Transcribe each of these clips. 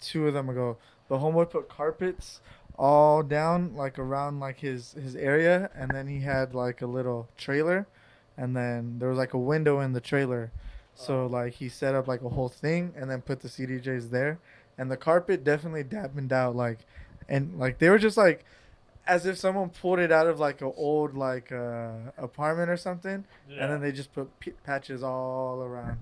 2 of them ago. The homeboy put carpets all down like around like his area, and then he had like a little trailer, and then there was like a window in the trailer. So like he set up like a whole thing and then put the CDJs there, and the carpet definitely dampened out like, and like they were just like as if someone pulled it out of like an old like apartment or something, and Yeah. then they just put patches all around,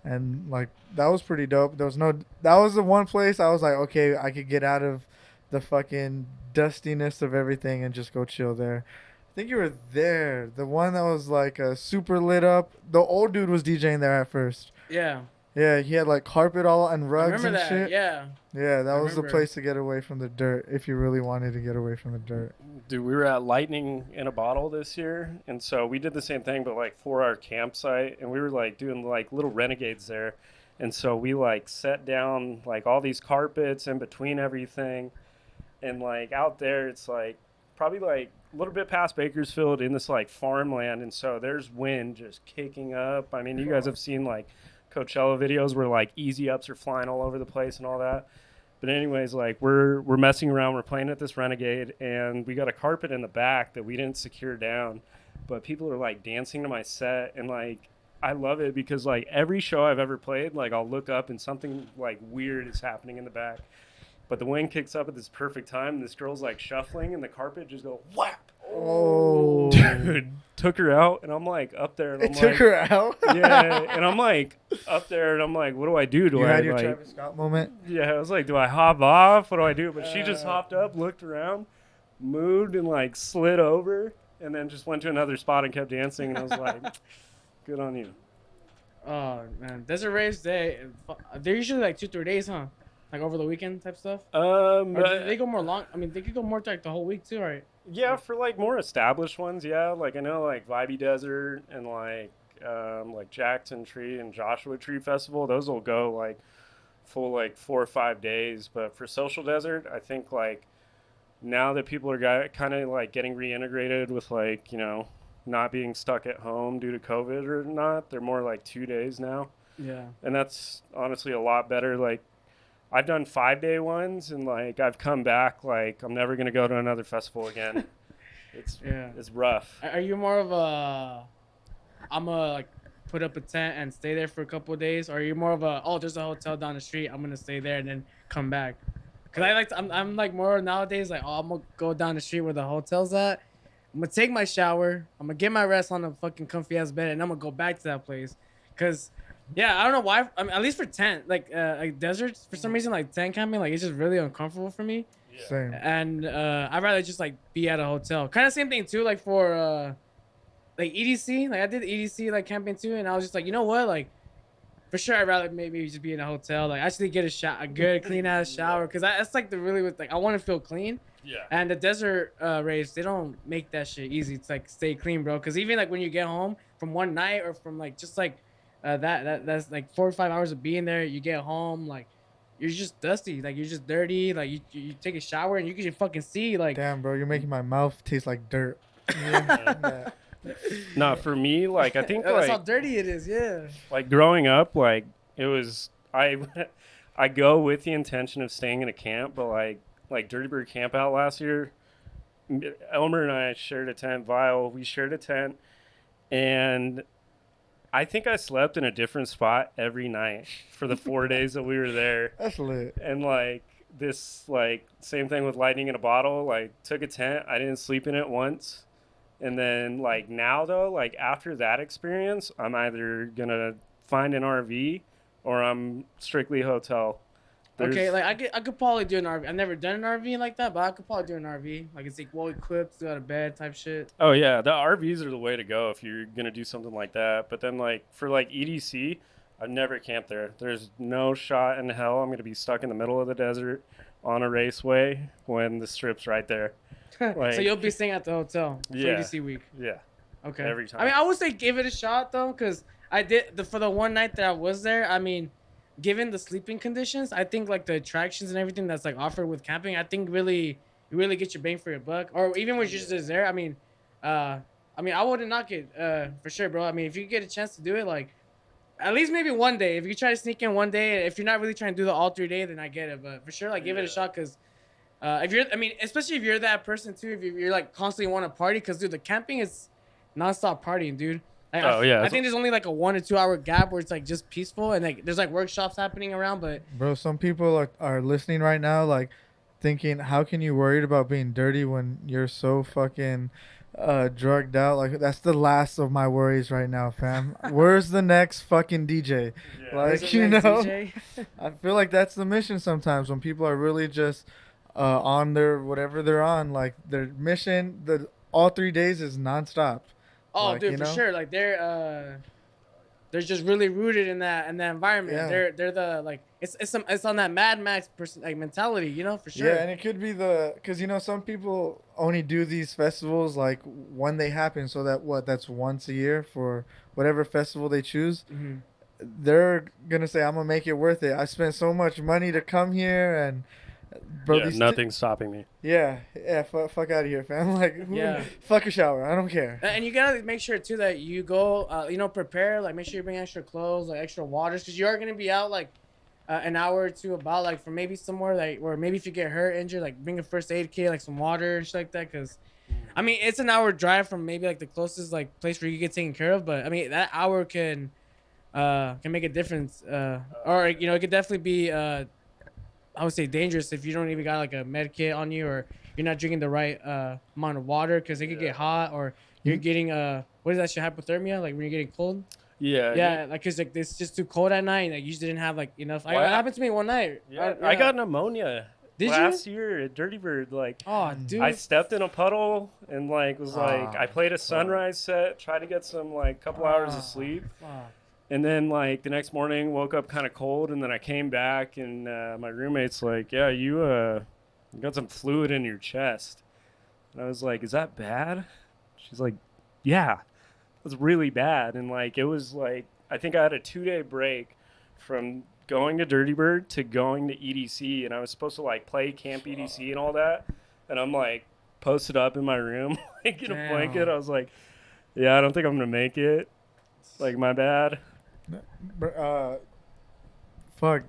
and like that was pretty dope. There was no, that was the one place I was like, okay, I could get out of the fucking dustiness of everything and just go chill there. I think you were there. The one that was like super lit up. The old dude was DJing there at first. Yeah, Yeah, he had like carpet all and I rugs remember and that. shit. Yeah, Yeah, that I was the remember. place to get away from the dirt if you really wanted to get away from the dirt. Dude, we were at Lightning in a Bottle this year, and so we did the same thing, but like for our campsite, and we were like doing like little renegades there, and so we like set down like all these carpets in between everything, and like out there, it's like probably like a little bit past Bakersfield in this like farmland, and so there's wind just kicking up. I mean, you guys have seen like Coachella videos where like easy ups are flying all over the place and all that. But anyways, like we're messing around, we're playing at this Renegade, and we got a carpet in the back that we didn't secure down. But people are like dancing to my set, and like I love it because like every show I've ever played, like I'll look up and something like weird is happening in the back. But the wind kicks up at this perfect time. And this girl's like shuffling, and the carpet just go whap. Oh, Dude, took her out, and I'm like up there, and I'm it took like, her out. yeah, and I'm like up there, and I'm like, what do I do? Do You I had your like? Travis Scott moment. Yeah, I was like, do I hop off? What do I do? But she just hopped up, looked around, moved, and like slid over, and then just went to another spot and kept dancing. And I was like, good on you. Oh man, Desert Raves they're usually like 2 3 days, huh? Like over the weekend type stuff. Or do they go more long? I mean, they could go more to like the whole week too, right? yeah, for like more established ones, yeah. Like I know like Vibey Desert and like Jackson Tree and Joshua Tree Festival, those will go like full like 4 or 5 days. But for Social Desert, I think like now that people are kind of like getting reintegrated with like not being stuck at home due to COVID or not, they're more like 2 days now, Yeah. and that's honestly a lot better. Like I've done 5 day ones, and like I've come back like I'm never gonna go to another festival again. It's Yeah. it's rough. Are you more of a I'm gonna like put up a tent and stay there for a couple of days, or are you more of a there's a hotel down the street, I'm gonna stay there and then come back? Cause I'm like more nowadays like I'm gonna go down the street where the hotel's at. I'm gonna take my shower. I'm gonna get my rest on a fucking comfy ass bed, and I'm gonna go back to that place. Cause yeah, I don't know why. I mean, at least for tent, like deserts, for some reason, like tent camping, like it's just really uncomfortable for me. Same. And I'd rather just like be at a hotel. Kind of same thing too, like for like EDC. Like I did EDC like camping too, and I was just like, you know what, like for sure, I'd rather maybe just be in a hotel. Like actually get a good clean ass shower, cause that's like the really with like I want to feel clean. Yeah. And the desert raves, they don't make that shit easy to like stay clean, bro. Cause even like when you get home from one night or from like just like that's like 4 or 5 hours of being there, you get home like you're just dusty, like you're just dirty, like you take a shower and you can fucking see like Damn, bro, you're making my mouth taste like dirt. Yeah. No, for me, like I think that's how like dirty it is. Yeah. like growing up, like it was I go with the intention of staying in a camp, but like Dirty Bird Camp Out last year, Elmer and I shared a tent. Vile, we shared a tent, and I think I slept in a different spot every night for the 4 days that we were there. That's lit. And like this, like same thing with Lightning in a Bottle. Like took a tent, I didn't sleep in it once, and then like now though, like after that experience, I'm either gonna find an RV or I'm strictly hotel. Okay, like I could probably do an RV. I've never done an RV like that, but I could probably do an RV. Like it's like well equipped, still out of bed type shit. Oh yeah, the RVs are the way to go if you're gonna do something like that. But then like for like EDC, I've never camped there. There's no shot in hell I'm gonna be stuck in the middle of the desert on a raceway when the strip's right there. So you'll be staying at the hotel for Yeah. EDC week. Yeah, Okay. every time. I mean, I would say give it a shot though, cause I did for the one night that I was there. I mean, given the sleeping conditions, I think like the attractions and everything that's like offered with camping, I think really you really get your bang for your buck. Or even when you're just there, I mean, I wouldn't knock it for sure, bro. I mean, if you get a chance to do it, like At least maybe one day. If you try to sneak in one day, if you're not really trying to do the all 3 day, then I get it. But for sure, like give it a shot, cause if you're, I mean, especially if you're that person too, if you're like constantly want to party, cause dude, the camping is nonstop partying, dude. Like, Oh yeah, I think there's only like a 1 or 2 hour gap where it's like just peaceful and like there's like workshops happening around, but Bro, some people are listening right now, like thinking, how can you worried about being dirty when you're so fucking drugged out? Like that's the last of my worries right now, fam. Where's the next fucking DJ? Yeah. where's Like the you know, next DJ? I feel like that's the mission sometimes when people are really just on their whatever they're on. Like their mission, the all 3 days is nonstop. Oh, Like, dude, you for know? sure. Like they're just really rooted in that environment. Yeah. They're the like it's on that Mad Max person like mentality, you know, for sure. Yeah, and it could be because you know some people only do these festivals like when they happen, so that's once a year for whatever festival they choose. Mhm. They're gonna say, "I'm gonna make it worth it. I spent so much money to come here, and bro, yeah, these nothing's stopping me. yeah, fuck out of here, fam. Like, Yeah. fuck a shower. I don't care. And you gotta make sure too that you go, you know, prepare. Like, make sure you bring extra clothes, like extra waters, because you are gonna be out like an hour or two about like from maybe somewhere like where maybe if you get hurt, injured, like bring a first aid kit, like some water and shit like that. Because I mean, it's an hour drive from maybe like the closest like place where you get taken care of, but I mean that hour can make a difference. Or you know, it could definitely be I would say dangerous if you don't even got like a med kit on you or you're not drinking the right amount of water because it could get hot or you're getting what is that shit, hypothermia, like when you're getting cold. Yeah, like cause like it's just too cold at night. Like you just didn't have like enough. It happened to me one night. Yeah, I got pneumonia Did last year at Dirty Bird. Like, Oh, dude. I stepped in a puddle and like was like I played a fuck. sunrise set, tried to get some like couple hours of sleep, and then like the next morning woke up kind of cold, and then I came back and my roommate's like, "Yeah, you got some fluid in your chest," and I was like, "Is that bad?" She's like, "Yeah, it was really bad," and like it was like I think I had a 2-day break from going to Dirty Bird to going to EDC, and I was supposed to like play Camp EDC and all that, and I'm like posted up in my room like in a blanket. I was like, "Yeah, I don't think I'm gonna make it. Like, my bad." Fuck,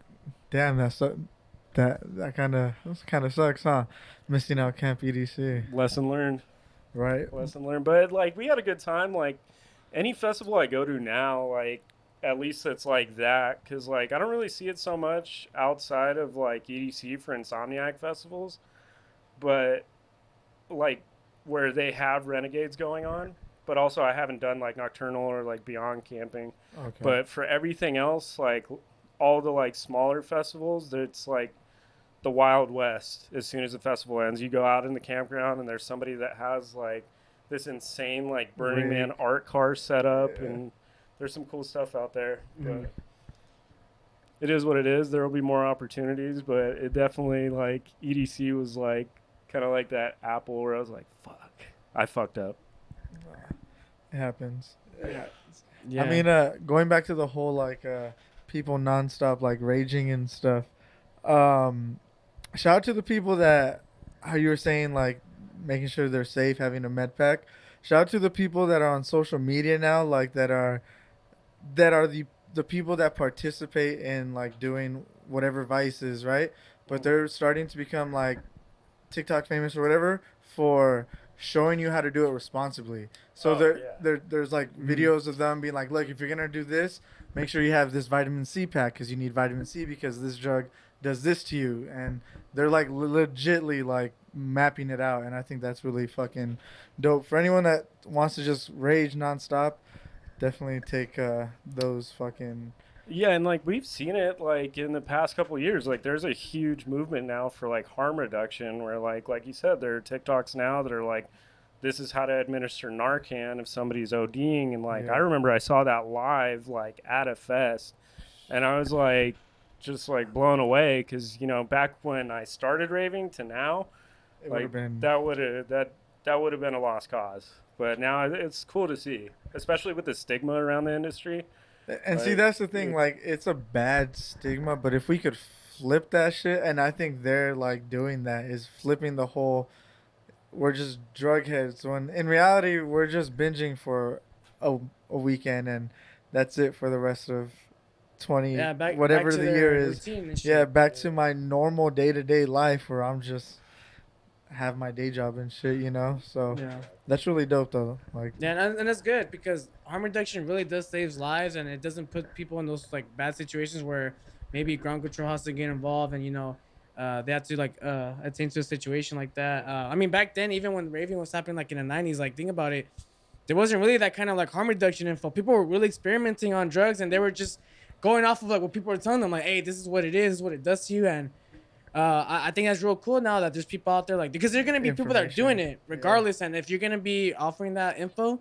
damn, that kind of sucks, huh? Missing out Camp EDC, Lesson learned. right? Lesson learned. But like we had a good time. Like any festival I go to now, like at least it's like that, because like I don't really see it so much outside of like EDC for Insomniac festivals, but like where they have renegades going on. But also I haven't done like nocturnal or like beyond camping. Okay. But for everything else, like all the like smaller festivals, it's like the Wild West. As soon as the festival ends, you go out in the campground and there's somebody that has like this insane like Burning Man art car set up, and there's some cool stuff out there. But it is what it is. There will be more opportunities, but it definitely like EDC was like kind of like that apple where I was like, fuck, I fucked up. It happens. Yeah. I mean, going back to the whole like people nonstop like raging and stuff. Shout out to the people that, how you were saying, like making sure they're safe, having a med pack. Shout out to the people that are on social media now, like that are the people that participate in like doing whatever vices, right? But they're starting to become like TikTok famous or whatever for showing you how to do it responsibly. So there's like videos of them being like, look, if you're gonna do this, make sure you have this vitamin C pack because you need vitamin C because this drug does this to you, and they're like legitly like mapping it out, and I think that's really fucking dope. For anyone that wants to just rage nonstop, definitely take those fucking. Yeah, and like we've seen it like in the past couple of years. Like there's a huge movement now for like harm reduction where like you said, there are TikToks now that are like, this is how to administer Narcan if somebody's ODing, and like I remember I saw that live like at a fest, and I was like just like blown away because you know back when I started raving to now, It like would've been- that would have been a lost cause. But now it's cool to see, especially with the stigma around the industry. And see, that's the thing. Like, it's a bad stigma, but if we could flip that shit, and I think they're like doing that, is flipping the whole. We're just drug heads when in reality we're just binging for a weekend, and that's it for the rest of 20, Yeah, back whatever to the their year is. routine and shit. Yeah, back to my normal day-to-day life where I'm just have my day job and shit, you know. So Yeah. that's really dope though. Like, Yeah, and that's good because harm reduction really does save lives, and it doesn't put people in those like bad situations where maybe ground control has to get involved, and they have to like attain to a situation like that. I mean, back then, even when raving was happening, like in the '90s, like think about it, there wasn't really that kind of like harm reduction info. People were really experimenting on drugs, and they were just going off of like what people were telling them, like, hey, this is what it is, what it does to you, and I think that's real cool now that there's people out there like because there are gonna be people that are doing it regardless, and if you're gonna be offering that info,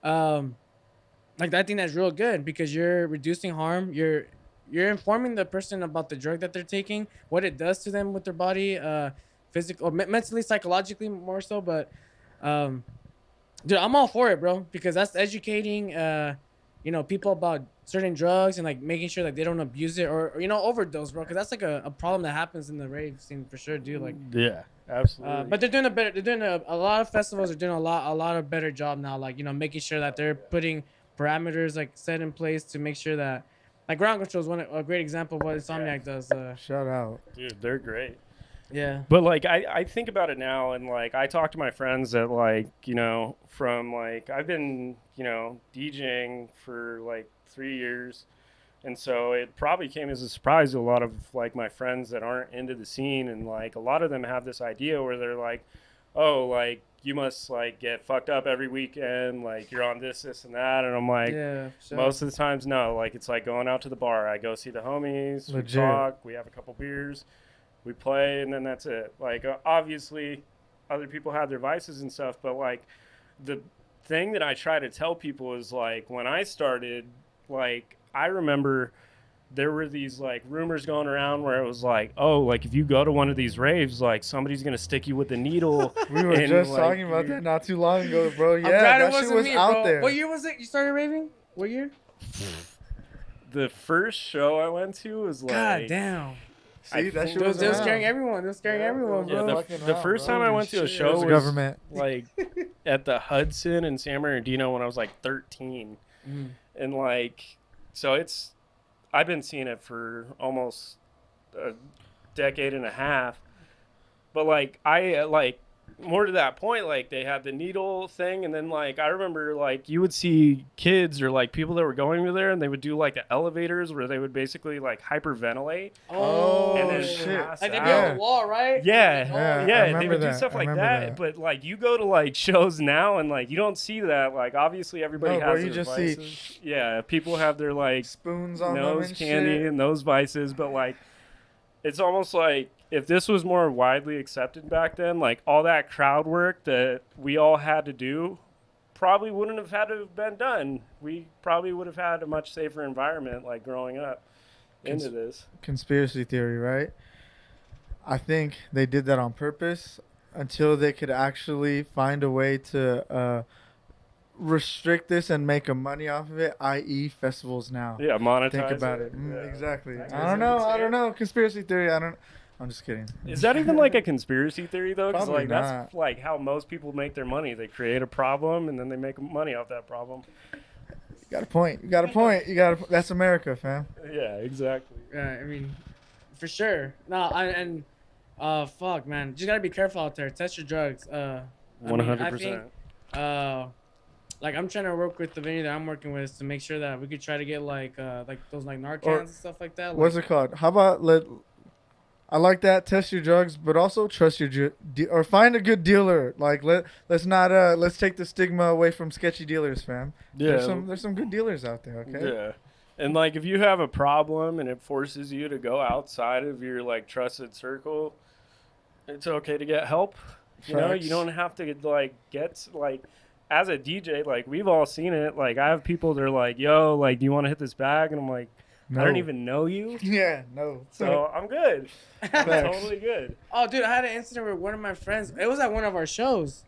like I think that's real good because you're reducing harm. You're informing the person about the drug that they're taking, what it does to them with their body, physical, or mentally, psychologically more so. But, dude, I'm all for it, bro, because that's educating, people about certain drugs and like making sure that they don't abuse it or overdose, bro, because that's like a problem that happens in the rave scene for sure, dude. Like, Yeah, absolutely. but they're doing a lot of festivals are doing a lot of better job now, like making sure that they're putting parameters like set in place to make sure that like ground control is a great example of what Insomniac does. shout out. Dude, they're great. Yeah. But like I think about it now and like I talk to my friends that like, from like I've been, DJing for like 3 years. And so it probably came as a surprise to a lot of like my friends that aren't into the scene, and like a lot of them have this idea where they're like, oh, like you must like get fucked up every weekend, like you're on this and that, and I'm like, Yeah. most of the times no, like it's like going out to the bar. I go see the homies, Legit. we talk, we have a couple beers, we play, and then that's it. Like obviously other people have their vices and stuff, but like the thing that I try to tell people is like when I started, like I remember there were these like rumors going around where it was like, oh, like if you go to one of these raves, like somebody's gonna stick you with a needle. We were and, just like, talking about that not too long ago, bro. I'm Yeah, glad it that shit wasn't was me, out bro. there. What year was it you started raving? What year? The first show I went to was like, God damn. See, that shit They was was around. scaring everyone. They was scaring everyone, yeah, bro. the first time I went to a It show was was the government. like at the Hudson in San Bernardino when I was like 13, and like so I've been seeing it for almost a decade and a half, but like I like more to that point, like they had the needle thing, and then like I remember like you would see kids or like people that were going over there, and they would do like the elevators where they would basically like hyperventilate. Oh, and then shit. pass Like they out. be on the wall, right? Yeah, Yeah, I yeah, they remember would do that. stuff I like remember that, that. but like you go to like shows now and like you don't see that. Like obviously everybody No, bro, has you their just see- vices. Yeah, people have their like Spoons on them nose and candy shit. and those vices, but like it's almost like if this was more widely accepted back then, like all that crowd work that we all had to do probably wouldn't have had to have been done. We probably would have had a much safer environment like growing up into this. Conspiracy theory, right? I think they did that on purpose until they could actually find a way to restrict this and make a money off of it, i.e. festivals now. Yeah, monetize. Think about it. it. Yeah. Exactly. That I don't know. Conspiracy theory. I'm just kidding. Is that even like a conspiracy theory though? Because Probably like not. that's like how most people make their money. They create a problem and then they make money off that problem. You got a point. That's America, fam. Yeah, exactly. Yeah, I mean, for sure. Fuck, man, just gotta be careful out there. Test your drugs. 100%. Like I'm trying to work with the venue that I'm working with to make sure that we could try to get like those like Narcans Or- and stuff like that. What's it called? How about I like that. Test your drugs, but also trust your or find a good dealer. Like let's not let's take the stigma away from sketchy dealers, fam. Yeah. There's some good dealers out there. Okay. Yeah. And like if you have a problem and it forces you to go outside of your like trusted circle, it's okay to get help. You know, Facts. you don't have to like get like as a DJ, like we've all seen it. Like I have people that are like, "Yo, like do you want to hit this bag?" And I'm like, I don't even know you. Yeah. No. So I'm good. I'm Facts. totally good. Oh, dude, I had an incident with one of my friends. It was at one of our shows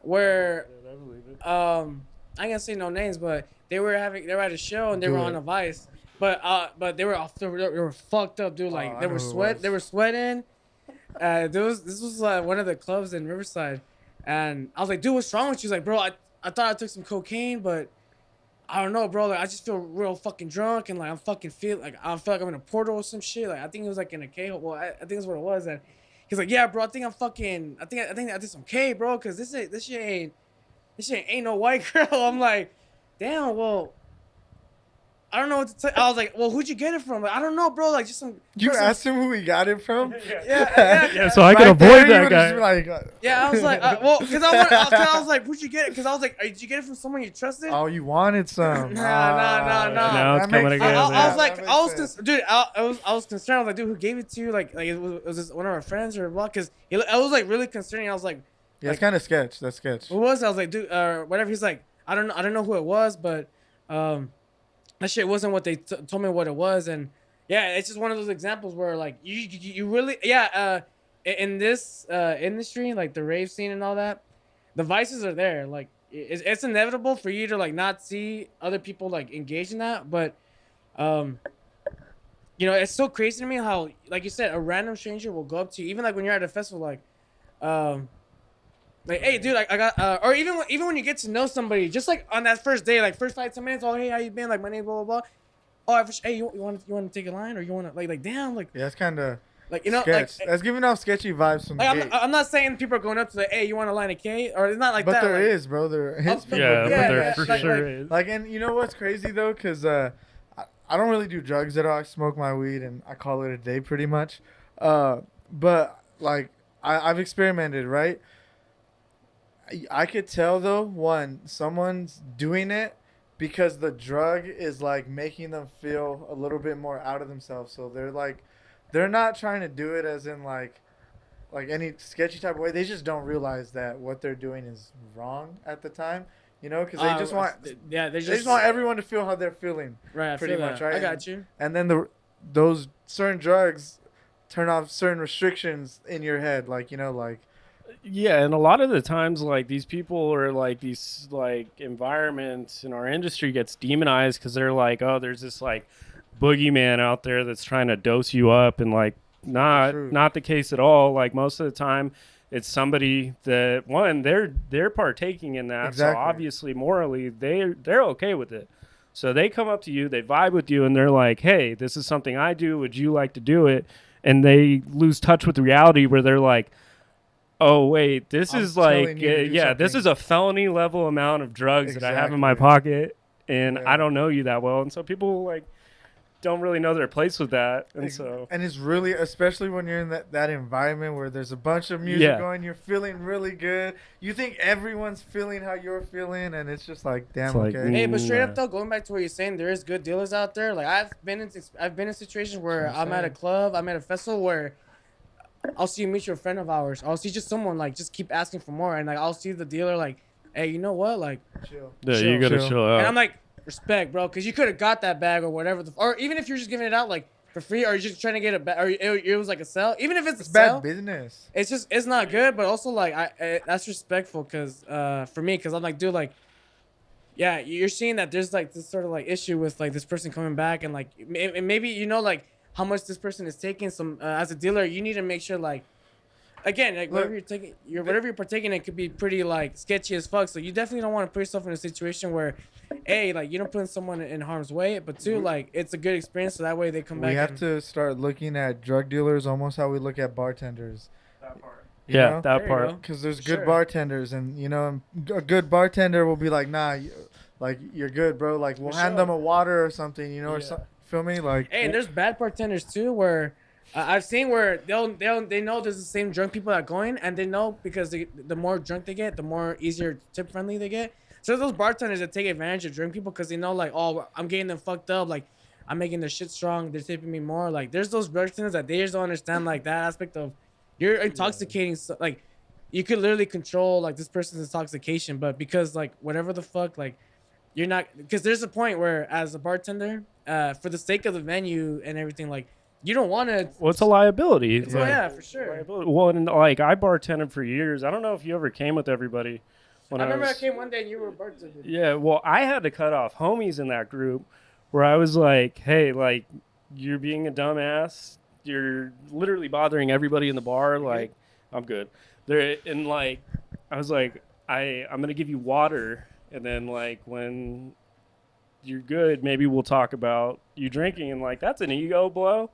where I believe it. I ain't gonna say no names, but they were at a show and they Do were it. on a vice. But they were fucked up, dude. Like I they know were who it was. they were sweating. This was one of the clubs in Riverside, and I was like, dude, what's wrong with you? She's like, bro, I thought I took some cocaine, but I don't know, bro. Like, I just feel real fucking drunk, and like I feel like I'm in a portal or some shit. Like, I think it was like in a K. Well, I think that's what it was. And he's like, yeah, bro. I think I did some K, bro. Cause this shit ain't no white girl. I'm like, damn. Well, I don't know what to tell. I was like, well, who'd you get it from? Like, I don't know, bro. Like, just some. You person- asked him who he got it from? Yeah, so I can Right there, avoid you that would've just guy. been like, Yeah, I was like, well, cause I was like, who'd you get it? Cause I was like, did you get it from someone you trusted? oh, you wanted some. Nah. Now it's That coming makes together. sense. I was That like, makes I was, sense. dude, I was concerned. I was like, dude, who gave it to you? Like was this one of our friends or what? Cause I was like really concerning. I was like, Yeah, it's kind of sketch. That's sketch. who was it? I was like, dude, whatever. He's like, I don't know who it was, but that shit wasn't what they told me what it was. And yeah, it's just one of those examples where like you really, in this industry, like the rave scene and all that, the vices are there. Like it's inevitable for you to like not see other people like engage in that, but you know, it's so crazy to me how, like you said, a random stranger will go up to you, even like when you're at a festival, like, hey, dude, I got, or even when you get to know somebody, just like on that first day, like first 5-10 minutes, oh, hey, how you been? Like, my name, blah blah blah. Oh, hey, you want to take a line, or you want to like damn, like, Yeah, it's kind of like you know, sketch. like, That's giving off sketchy vibes from the like gate. I'm not saying people are going up to like, hey, you want a line of K, or it's not like But that. there like, is, bro. There his people Yeah, do but there that for shit. sure is. Like, and you know what's crazy though, cause I don't really do drugs at all. I smoke my weed and I call it a day pretty much. But like I've experimented, right? I could tell though, one, someone's doing it because the drug is like making them feel a little bit more out of themselves. So they're not trying to do it as in like any sketchy type of way. They just don't realize that what they're doing is wrong at the time. You know, because they just want they just want everyone to feel how they're feeling. right, I pretty feel much, that. right? I got you. And then those certain drugs turn off certain restrictions in your head, like, you know, like Yeah, and a lot of the times, like these people or like these like environments in our industry gets demonized because they're like, oh, there's this like boogeyman out there that's trying to dose you up, and like True. not the case at all. Like most of the time, it's somebody that one they're partaking in that, so Exactly. obviously morally they're okay with it. So they come up to you, they vibe with you, and they're like, hey, this is something I do. Would you like to do it? And they lose touch with reality where they're like, oh wait, this I'm is like telling you to do this something. is a felony level amount of drugs that I have in my Exactly. pocket, and Yeah. I don't know you that well, and so people like don't really know their place with that, and so and it's really, especially when you're in that environment where there's a bunch of music Yeah. going, you're feeling really good. You think everyone's feeling how you're feeling, and it's just like, damn, It's like, okay. Hey, but straight up Nah. though, going back to what you're saying, there is good dealers out there. Like I've been in situations where That's what I'm I'm at a saying. club, I'm at a festival where I'll see a mutual friend of ours. I'll see just someone like just keep asking for more, and like I'll see the dealer like, hey, you know what, like, Chill. yeah, chill, you gotta chill. chill out. and I'm like, respect, bro, because you could have got that bag or whatever, or even if you're just giving it out like for free, or you're just trying to get a bag, or it was like a sell, even if it's It's a bad sell, business. it's not good, but also like that's respectful, because for me, because I'm like, dude, like, yeah, you're seeing that there's like this sort of like issue with like this person coming back, and like maybe you know like how much this person is taking. Some as a dealer, you need to make sure like, again, like Look, whatever you're partaking in could be pretty like sketchy as fuck. So you definitely don't want to put yourself in a situation where, A, like you don't put someone in harm's way, but two, like it's a good experience, so that way they come back. We have and, to start looking at drug dealers almost how we look at bartenders. You yeah, know? that There you part. go. Because there's For good sure. bartenders, and you know, a good bartender will be like, nah, like you're good, bro. Like we'll For hand sure. them a water or something, you know, or Yeah. something. Feel me? Like, Hey, and there's bad bartenders too, where I've seen where they know there's the same drunk people that go in, and they know because the more drunk they get, the more easier tip friendly they get. So those bartenders that take advantage of drunk people because they know like, oh, I'm getting them fucked up, like I'm making their shit strong, they're tipping me more. Like there's those bartenders that they just don't understand like that aspect of you're intoxicating, like you could literally control like this person's intoxication, but because like whatever the fuck, like you're not, because there's a point where as a bartender, for the sake of the venue and everything, like you don't want to. Well, it's a liability. It's Yeah. yeah, for sure. Liability. Well, and like I bartended for years. I don't know if you ever came with everybody. When I remember was, I came one day and you were a bartender. Yeah, well, I had to cut off homies in that group where I was like, hey, like, you're being a dumbass. You're literally bothering everybody in the bar. Like, I'm good. And like, I was like, I'm going to give you water. And then, like, when you're good, maybe we'll talk about you drinking. And like, that's an ego blow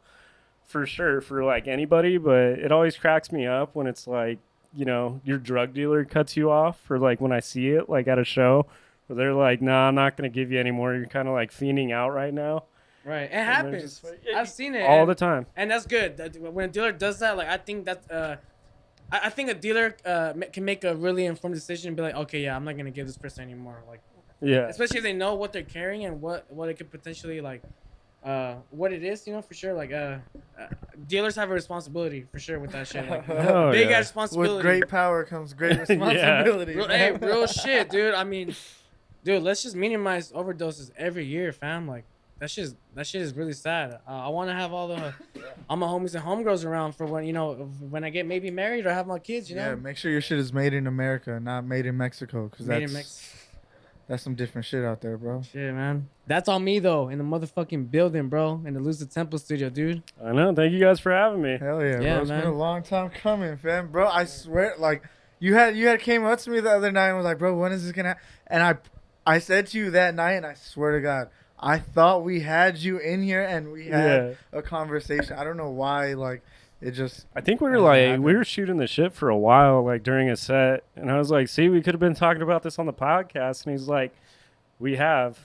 for sure for like anybody. But it always cracks me up when it's like, you know, your drug dealer cuts you off, or like when I see it like at a show where they're like, nah, I'm not going to give you any more. You're kind of like fiending out right now. Right, it And they're happens. just like, I've seen it all the time. and that's good. When a dealer does that, like I think that I think a dealer can make a really informed decision and be like, okay, yeah, I'm not gonna give this person anymore. Like, Yeah. especially if they know what they're carrying and what it could potentially like, what it is, you know, for sure. Like, dealers have a responsibility for sure with that shit. Like, Oh, big yeah. ass responsibility. With great power comes great responsibility. Real, hey, real shit, dude. I mean, dude, let's just minimize overdoses every year, fam. Like, that shit is really sad. I want to have all my homies and homegirls around for when, you know, when I get maybe married or have my kids, you know. Yeah, make sure your shit is made in America, not made in Mexico, because Made in Mexico. that's some different shit out there, bro. Shit, man. That's on me though, in the motherfucking building, bro, in the Lucid Temple studio, dude. I know. Thank you guys for having me. Hell yeah, Yeah, bro. It's man. been a long time coming, fam. Bro, I swear, like, you had came up to me the other night and was like, bro, when is this gonna happen? And I said to you that night, and I swear to God, I thought we had you in here and we had a conversation. I don't know why, like, it just. I think we were hasn't like happened. we were shooting the shit for a while, like during a set, and I was like, "See, we could have been talking about this on the podcast." And he's like, "We have.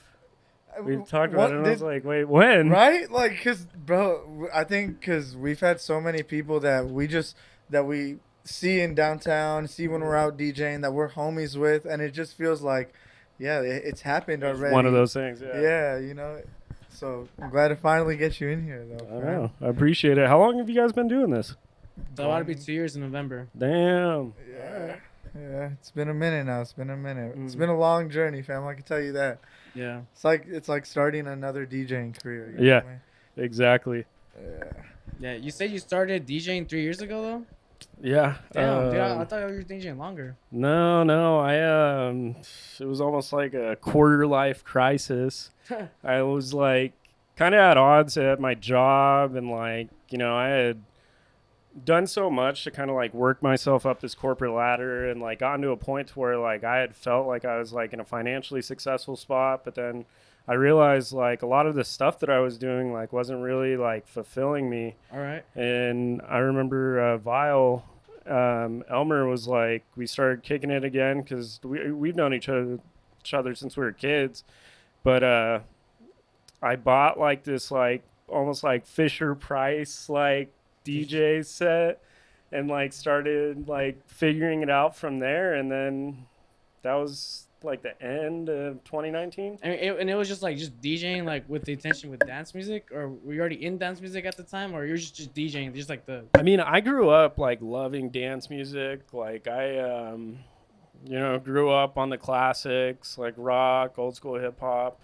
We've talked about it." And I was like, "Wait, when?" Right? Like, cause, bro, I think cause we've had so many people that we see in downtown, see when we're out DJing, that we're homies with, and it just feels like, yeah, it's happened It's already. one of those things. Yeah. Yeah, you know. So I'm glad to finally get you in here, though. I fam. know. I appreciate it. How long have you guys been doing this? So it'll be 2 years in November. Damn. Yeah. Yeah, it's been a minute now. It's been Mm. a long journey, fam. I can tell you that. Yeah. It's like starting another DJing career. You know Yeah. what I mean? Exactly. Yeah. Yeah. You said you started DJing 3 years ago though. Yeah. Damn, dude, I thought you were DJing longer. No. It was almost like a quarter life crisis. I was like kind of at odds at my job, and like, you know, I had done so much to kind of like work myself up this corporate ladder, and like gotten to a point to where like I had felt like I was like in a financially successful spot, but then I realized like a lot of the stuff that I was doing like wasn't really like fulfilling me. All right. And I remember Vile, Elmer was like, we started kicking it again because we've known each other since we were kids. But I bought like this like almost like Fisher Price like DJ set, and like started like figuring it out from there. And then that was like the end of 2019. And it was just DJing like with the intention with dance music, or were you already in dance music at the time, or you were just DJing just like the. I mean, I grew up like loving dance music. Like I, you know, grew up on the classics like rock, old school hip hop,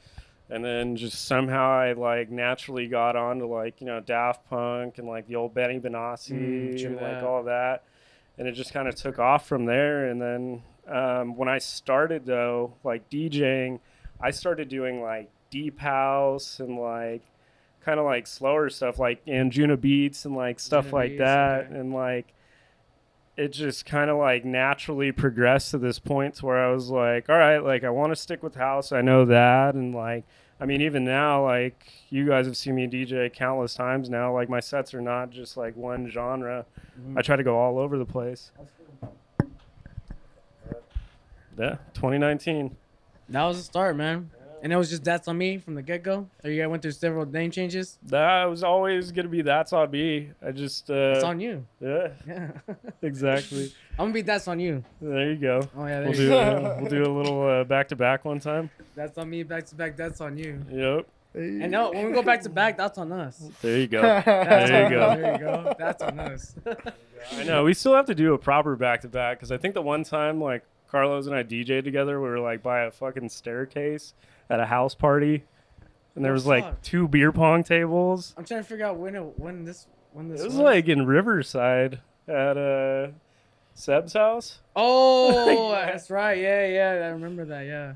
and then just somehow I like naturally got onto like, you know, Daft Punk and like the old Benny Benassi true and like that. all that, and it just kind of took off from there. And then when I started though, like DJing, I started doing like deep house and like kind of like slower stuff like Anjuna beats and like stuff Anjuna like beats, that. okay. And like it just kind of like naturally progressed to this point to where I was like, all right, like I want to stick with house. I know that. And like, I mean, even now, like you guys have seen me DJ countless times now. Like my sets are not just like one genre. I try to go all over the place. Yeah, 2019. That was the start, man. And it was just That's On Me from the get go. Or you guys went through several name changes. That was always gonna be That's On Me. I just It's on you. yeah, Yeah. exactly. I'm gonna be That's On You. There you go. Oh yeah, there We'll you do go. we'll do a little back to back one time. That's on me, back to back. That's on you. Yep. And no, when we go back to back, that's on us. There you go. That's There you on go. us. There you go. That's on us. I know we still have to do a proper back to back because I think the one time like Carlos and I DJ'd together, we were like by a fucking staircase at a house party, and there Oh, was like fuck. 2 beer pong tables. I'm trying to figure out when this It was like in Riverside at Seb's house. Oh, that's right. Yeah. I remember that. Yeah.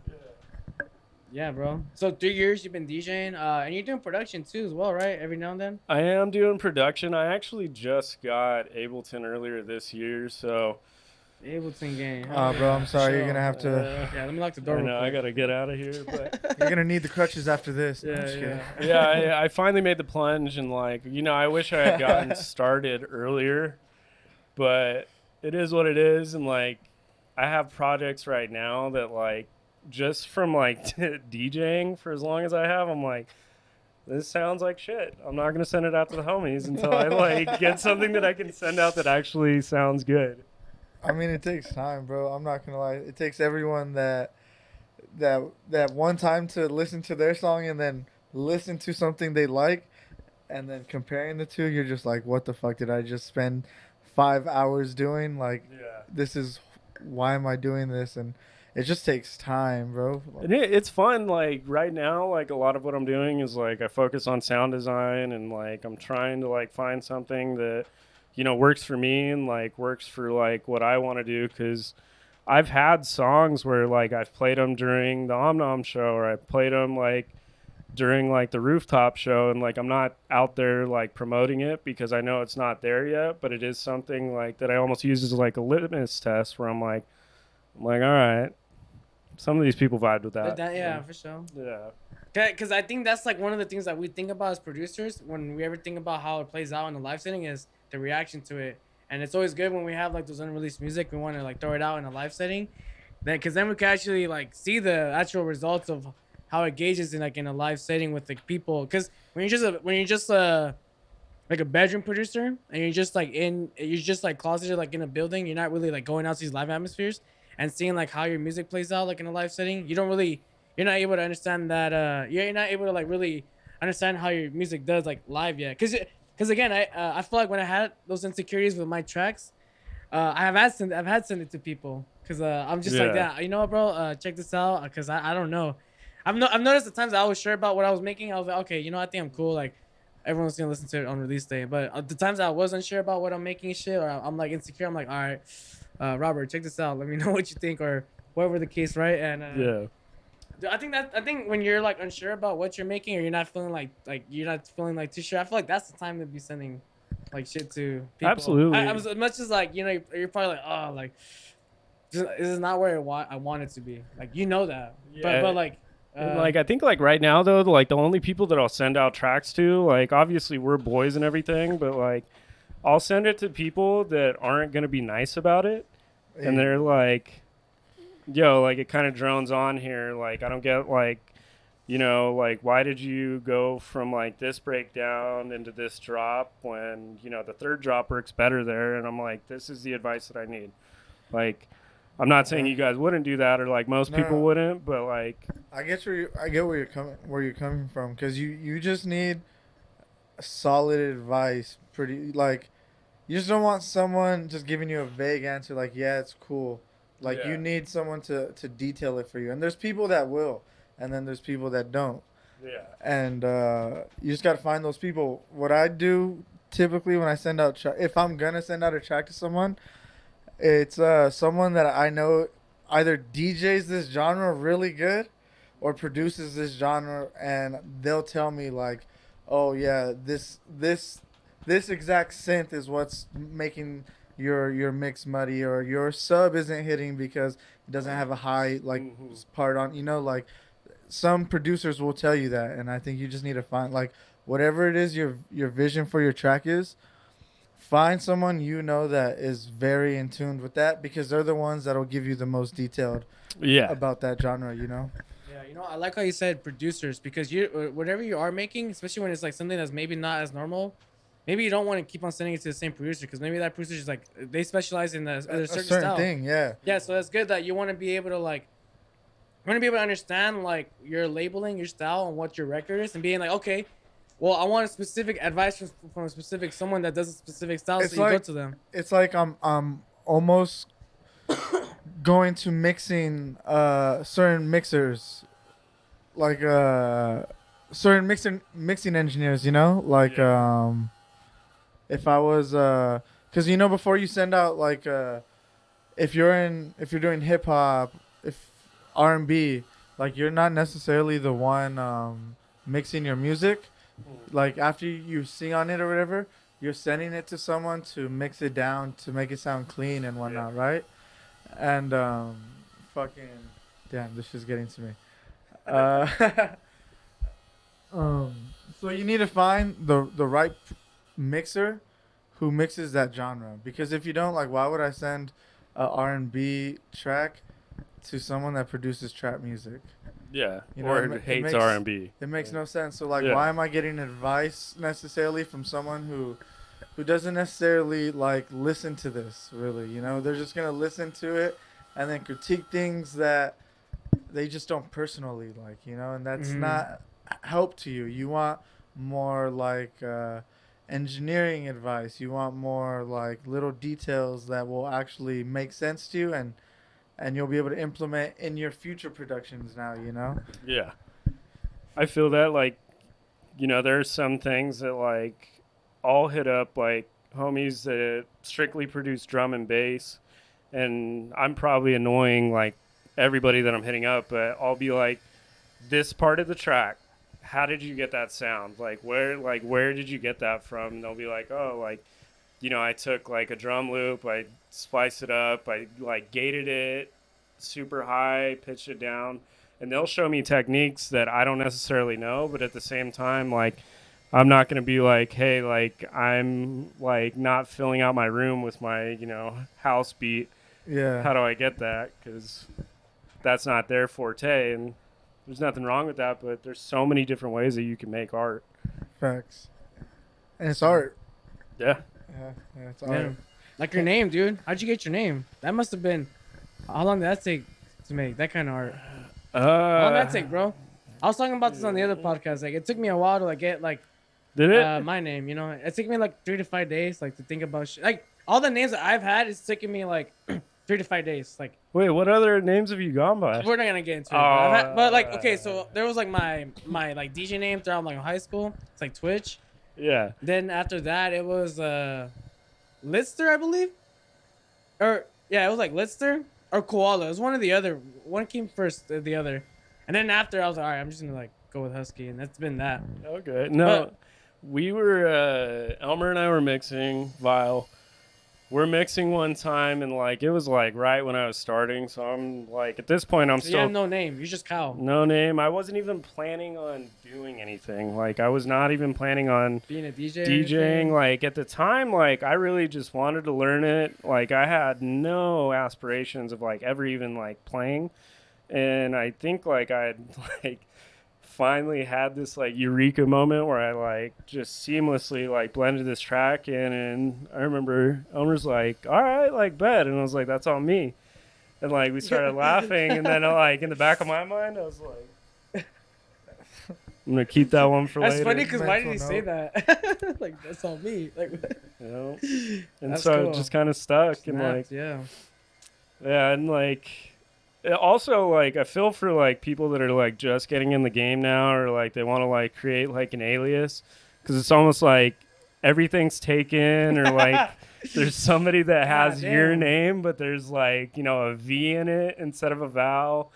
Yeah, bro. So 3 years you've been DJing, and you're doing production too as well, right? Every now and then. I am doing production. I actually just got Ableton earlier this year, so Ableton game. Bro, I'm sorry. You're Sure. gonna have to. Yeah, let me lock the door. I real know I quick. gotta get out of here, but You're gonna need the crutches after this. No, I'm Yeah, just kidding. yeah. I finally made the plunge, and like I wish I had gotten started earlier, but it is what it is, and like I have projects right now that like just from like DJing for as long as I have, I'm like, this sounds like shit. I'm not gonna send it out to the homies until I like get something that I can send out that actually sounds good. I mean, it takes time, bro. I'm not gonna lie. It takes everyone that one time to listen to their song and then listen to something they like, and then comparing the two, you're just like, what the fuck did I just spend 5 hours doing? Like, Yeah. this is why am I doing this? And it just takes time, bro. And it's fun. Like right now, like a lot of what I'm doing is like I focus on sound design, and like I'm trying to like find something that works for me and like works for like what I want to do. Because I've had songs where like I've played them during the Om Nom show, or I played them like during like the rooftop show, and like I'm not out there like promoting it because I know it's not there yet, but it is something like that I almost use as like a litmus test where I'm like all right, some of these people vibed with that. Yeah, for sure. Yeah. Because I think that's like one of the things that we think about as producers when we ever think about how it plays out in the live setting is the reaction to it. And it's always good when we have like those unreleased music, we want to like throw it out in a live setting, because then we can actually like see the actual results of how it gauges in like in a live setting with like people. Because when you're just like a bedroom producer and you're just like closeted like in a building, you're not really like going out to these live atmospheres and seeing like how your music plays out like in a live setting. You're not able to understand that. You're not able to like really understand how your music does like live yet. Because again, I feel like when I had those insecurities with my tracks, I've had sent it to people because I'm just like that. You know what, bro? Check this out because I don't know. I've noticed the times I was sure about what I was making. I was like, okay, I think I'm cool. Like everyone's gonna listen to it on release day. But the times I wasn't sure about what I'm making shit, or I'm like insecure, I'm like, all right, Robert, check this out. Let me know what you think, or whatever the case, right? And Yeah. I think when you're like unsure about what you're making, or you're not feeling like too sure, I feel like that's the time to be sending like shit to people. Absolutely. As much as like you're probably like, oh, like this is not where I want it to be. Like that. Yeah. But like. And, like I think like right now though, like the only people that I'll send out tracks to, like obviously we're boys and everything, but like I'll send it to people that aren't gonna be nice about it, and they're like, yo, like it kind of drones on here, like I don't get like like why did you go from like this breakdown into this drop when the third drop works better there? And I'm like, this is the advice that I need. Like I'm not saying you guys wouldn't do that, or like most people wouldn't, but like I get where you're coming from, because you just need solid advice. Pretty like, you just don't want someone just giving you a vague answer like, yeah, it's cool. Like Yeah. you need someone to detail it for you, and there's people that will, and then there's people that don't. yeah. And you just got to find those people. What I do typically when I send out if I'm gonna send out a track to someone, it's someone that I know either DJs this genre really good or produces this genre, and they'll tell me like, oh yeah, this exact synth is what's making your mix muddy, or your sub isn't hitting because it doesn't have a high like part on, like some producers will tell you that. And I think you just need to find like whatever it is your vision for your track is. Find someone that is very in tune with that, because they're the ones that'll give you the most detailed about that genre, Yeah, I like how you said producers, because whatever you are making, especially when it's like something that's maybe not as normal, maybe you don't want to keep on sending it to the same producer, because maybe that producer is like they specialize in a certain style. Thing. Yeah. Yeah, so that's good that you want to be able to understand like your labeling, your style, and what your record is, and being like, okay, well, I want a specific advice from a specific someone that does a specific style, It's so you like- go to them. It's like I'm almost going to mixing certain mixers, like certain mixing engineers, like if I was because before you send out like if you're doing hip hop, if R&B, like you're not necessarily the one mixing your music. Like after you sing on it or whatever, you're sending it to someone to mix it down to make it sound clean and whatnot, right? And fucking damn, this is getting to me. Uh, um, so you need to find the right mixer who mixes that genre, because if you don't, like, why would I send a R&B track to someone that produces trap music? Yeah. You know, Or it hates makes R&B. it makes no sense. So like, Yeah. why am I getting advice necessarily from someone who doesn't necessarily like listen to this really? You know, they're just gonna listen to it and then critique things that they just don't personally like. You know, and that's not help to you. You want more like engineering advice. You want more like little details that will actually make sense to you, and you'll be able to implement in your future productions now, you know? Yeah. I feel that, like, you know, there's some things that, like, I'll hit up, like, homies that strictly produce drum and bass, and I'm probably annoying, like, everybody that I'm hitting up, but I'll be like, this part of the track, how did you get that sound? Where did you get that from? And they'll be like, oh, like, you know, I took, like, a drum loop, I spliced it up, I, like, gated it super high, pitched it down, and they'll show me techniques that I don't necessarily know, but at the same time, like, I'm not going to be like, hey, like, I'm, like, not filling out my room with my, you know, house beat. Yeah. How do I get that? Because that's not their forte, and there's nothing wrong with that, but there's so many different ways that you can make art. Facts. And it's art. Yeah. Yeah, it's Yeah. art. Like your name, dude. How'd you get your name? That must have been. How long did that take to make that kind of art? How long did that take, bro? I was talking about this on the other podcast. Like, it took me a while to like get like Did it? my name. You know, it took me like 3 to 5 days, like to think about shit. Like all the names that I've had, it's taking me like 3 to 5 days. Like, Wait, what other names have you gone by? we're not gonna get into it. But like, okay, so there was like my like DJ name throughout like high school. It's like Twitch. Yeah. Then after that, it was Litster, I believe. Or yeah, it was like Litster or Koala. It was one or the other. One came first, the other. And then after, I was like, all right, I'm just gonna like go with Husky, and that's been that. Okay. No, we were Elmer and I were mixing Vile. We're mixing one time, and like it was like right when I was starting. So I'm like, at this point, I'm So you still have no name. You're just Kyle. no name. I wasn't even planning on doing anything. Like I was not even planning on Being a DJ. or DJing. anything? Like at the time, like I really just wanted to learn it. Like I had no aspirations of like ever even like playing. And I think like I had like finally had this like eureka moment where I like just seamlessly like blended this track in, and I remember Elmer's like, all right, like bet, and I was like, that's on me. And like we started laughing, and then like in the back of my mind I was like, I'm gonna keep that one for That's later. funny because why did he Mental say that? Like that's on me. Like You know? And That's so cool. it just kind of stuck, and like snapped, yeah. yeah, and like it also like I feel for like people that are like just getting in the game now, or like they want to like create like an alias, because it's almost like everything's taken, or like there's somebody that has your damn. name but there's like, you know, a V in it instead of a vowel,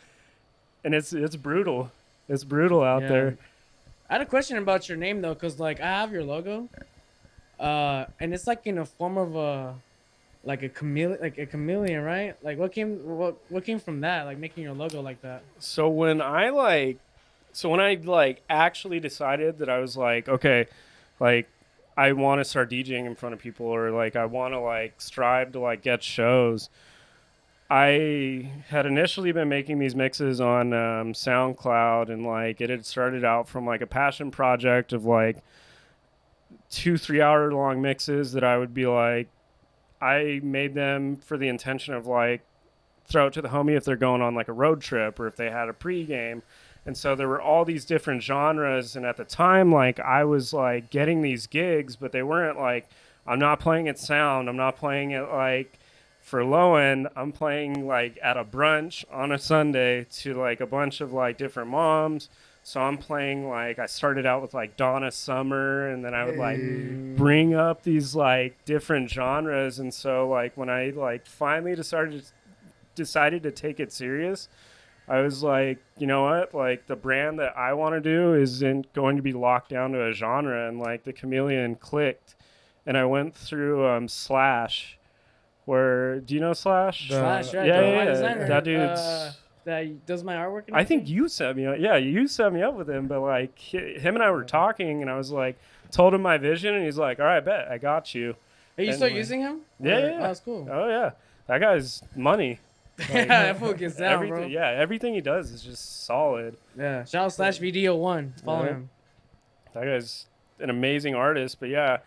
and it's brutal. It's brutal out Yeah. there. I had a question about your name though, cause like I have your logo, and it's like in a form of a chameleon, right? Like what came from that, like making your logo like that? So when I actually decided that I was like, okay, like I want to start DJing in front of people, or like I want to like strive to like get shows. I had initially been making these mixes on SoundCloud, and like it had started out from like a passion project of like 2-3 hour long mixes that I would be like, I made them for the intention of like throw it to the homie if they're going on like a road trip, or if they had a pregame. And so there were all these different genres, and at the time like I was like getting these gigs, but they weren't like, I'm not playing at Sound, I'm not playing it like for low end, I'm playing like at a brunch on a Sunday to like a bunch of like different moms. So I'm playing like, I started out with like Donna Summer, and then I would like bring up these like different genres. And so like when I like finally decided to take it serious, I was like, you know what, like the brand that I want to do isn't going to be locked down to a genre. And like the chameleon clicked, and I went through Slash, Where do you know Slash? The- Slash, right? Yeah, the yeah, art yeah. designer. That dude's. That does my artwork. And I think everything? you set me up. Yeah, you set me up with him. But like him and I were talking, and I was like, told him my vision, and he's like, "All right, bet I got you." Are you And, still like, using him? Yeah, Or- yeah, Oh, yeah. that's cool. Oh yeah, that guy's money. Yeah, that fool gets down, everything, bro. yeah, everything he does is just solid. Yeah. Shout out Slash Video 1. Follow Yeah. him. That guy's an amazing artist. But yeah,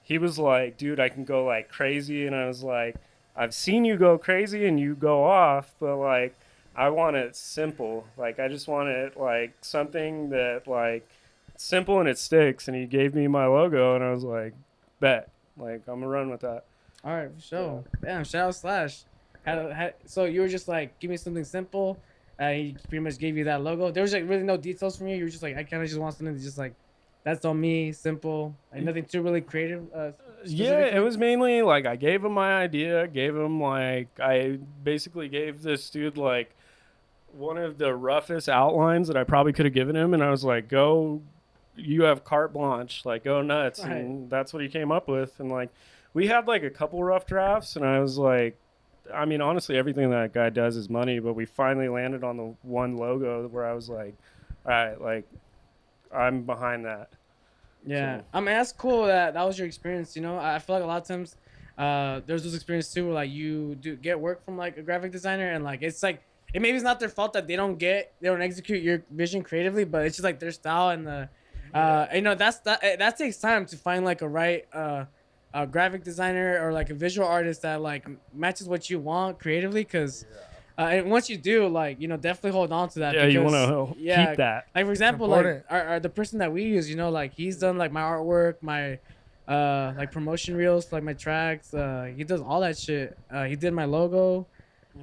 he was like, dude, I can go like crazy, and I was like, I've seen you go crazy and you go off, but like, I want it simple. Like, I just want it like something that like simple and it sticks. And he gave me my logo, and I was like, bet, like I'm gonna run with that. All right, for sure. Damn, shout out Slash. So you were just like, give me something simple. He pretty much gave you that logo. There was like really no details from you. You were just like, I kind of just want something that's just like, that's on me, simple, like nothing too really creative. Yeah, specifically? it was mainly like I gave him my idea, gave him like I basically gave this dude like one of the roughest outlines that I probably could have given him, and I was like, "Go, you have carte blanche, like go nuts," Right. and that's what he came up with. And like we had like a couple rough drafts, and I was like, I mean, honestly, everything that guy does is money, but we finally landed on the one logo where I was like, all right, like I'm behind that. Yeah, So- I mean that's cool that was your experience. You know, I feel like a lot of times, there's those experiences too where like you do get work from like a graphic designer and like it's like maybe it's not their fault that they don't execute your vision creatively, but it's just like their style and the, you know that takes time to find like a graphic designer or like a visual artist that like matches what you want creatively because. And once you do, like, you know, definitely hold on to that. Yeah, you because- want to yeah, keep that. Like for example, like important. the person that we use, you know, like he's done like my artwork, my like promotion reels, like my tracks. He does all that shit. He did my logo.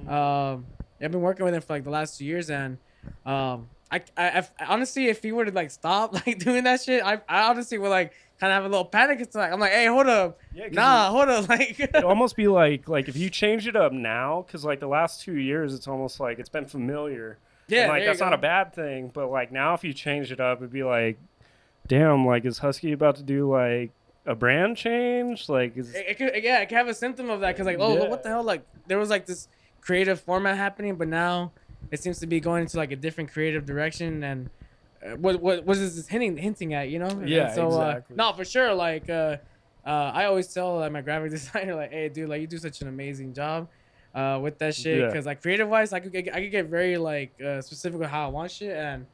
I've been working with him for like the last 2 years, and I honestly, if he were to like stop like doing that shit, I honestly would like kind of have a little panic attack. I'm like, hey, hold up, Yeah, 'cause nah, hold up, like. it'd almost be like if you change it up now, because like the last 2 years, it's almost like it's been familiar. Yeah, And, like there you that's not a go. bad thing, but like now if you change it up, it'd be like, damn, like is Husky about to do like a brand change? Like is It could have a symptom of that because like Yeah. what the hell, like there was like this creative format happening, but now it seems to be going into like a different creative direction. And what is this hinting at, you know? Yeah, And so exactly. no, for sure, like I always tell like my graphic designer like, hey dude, like you do such an amazing job with that shit, Yeah. because like creative wise I could get very like specific with how I want shit. And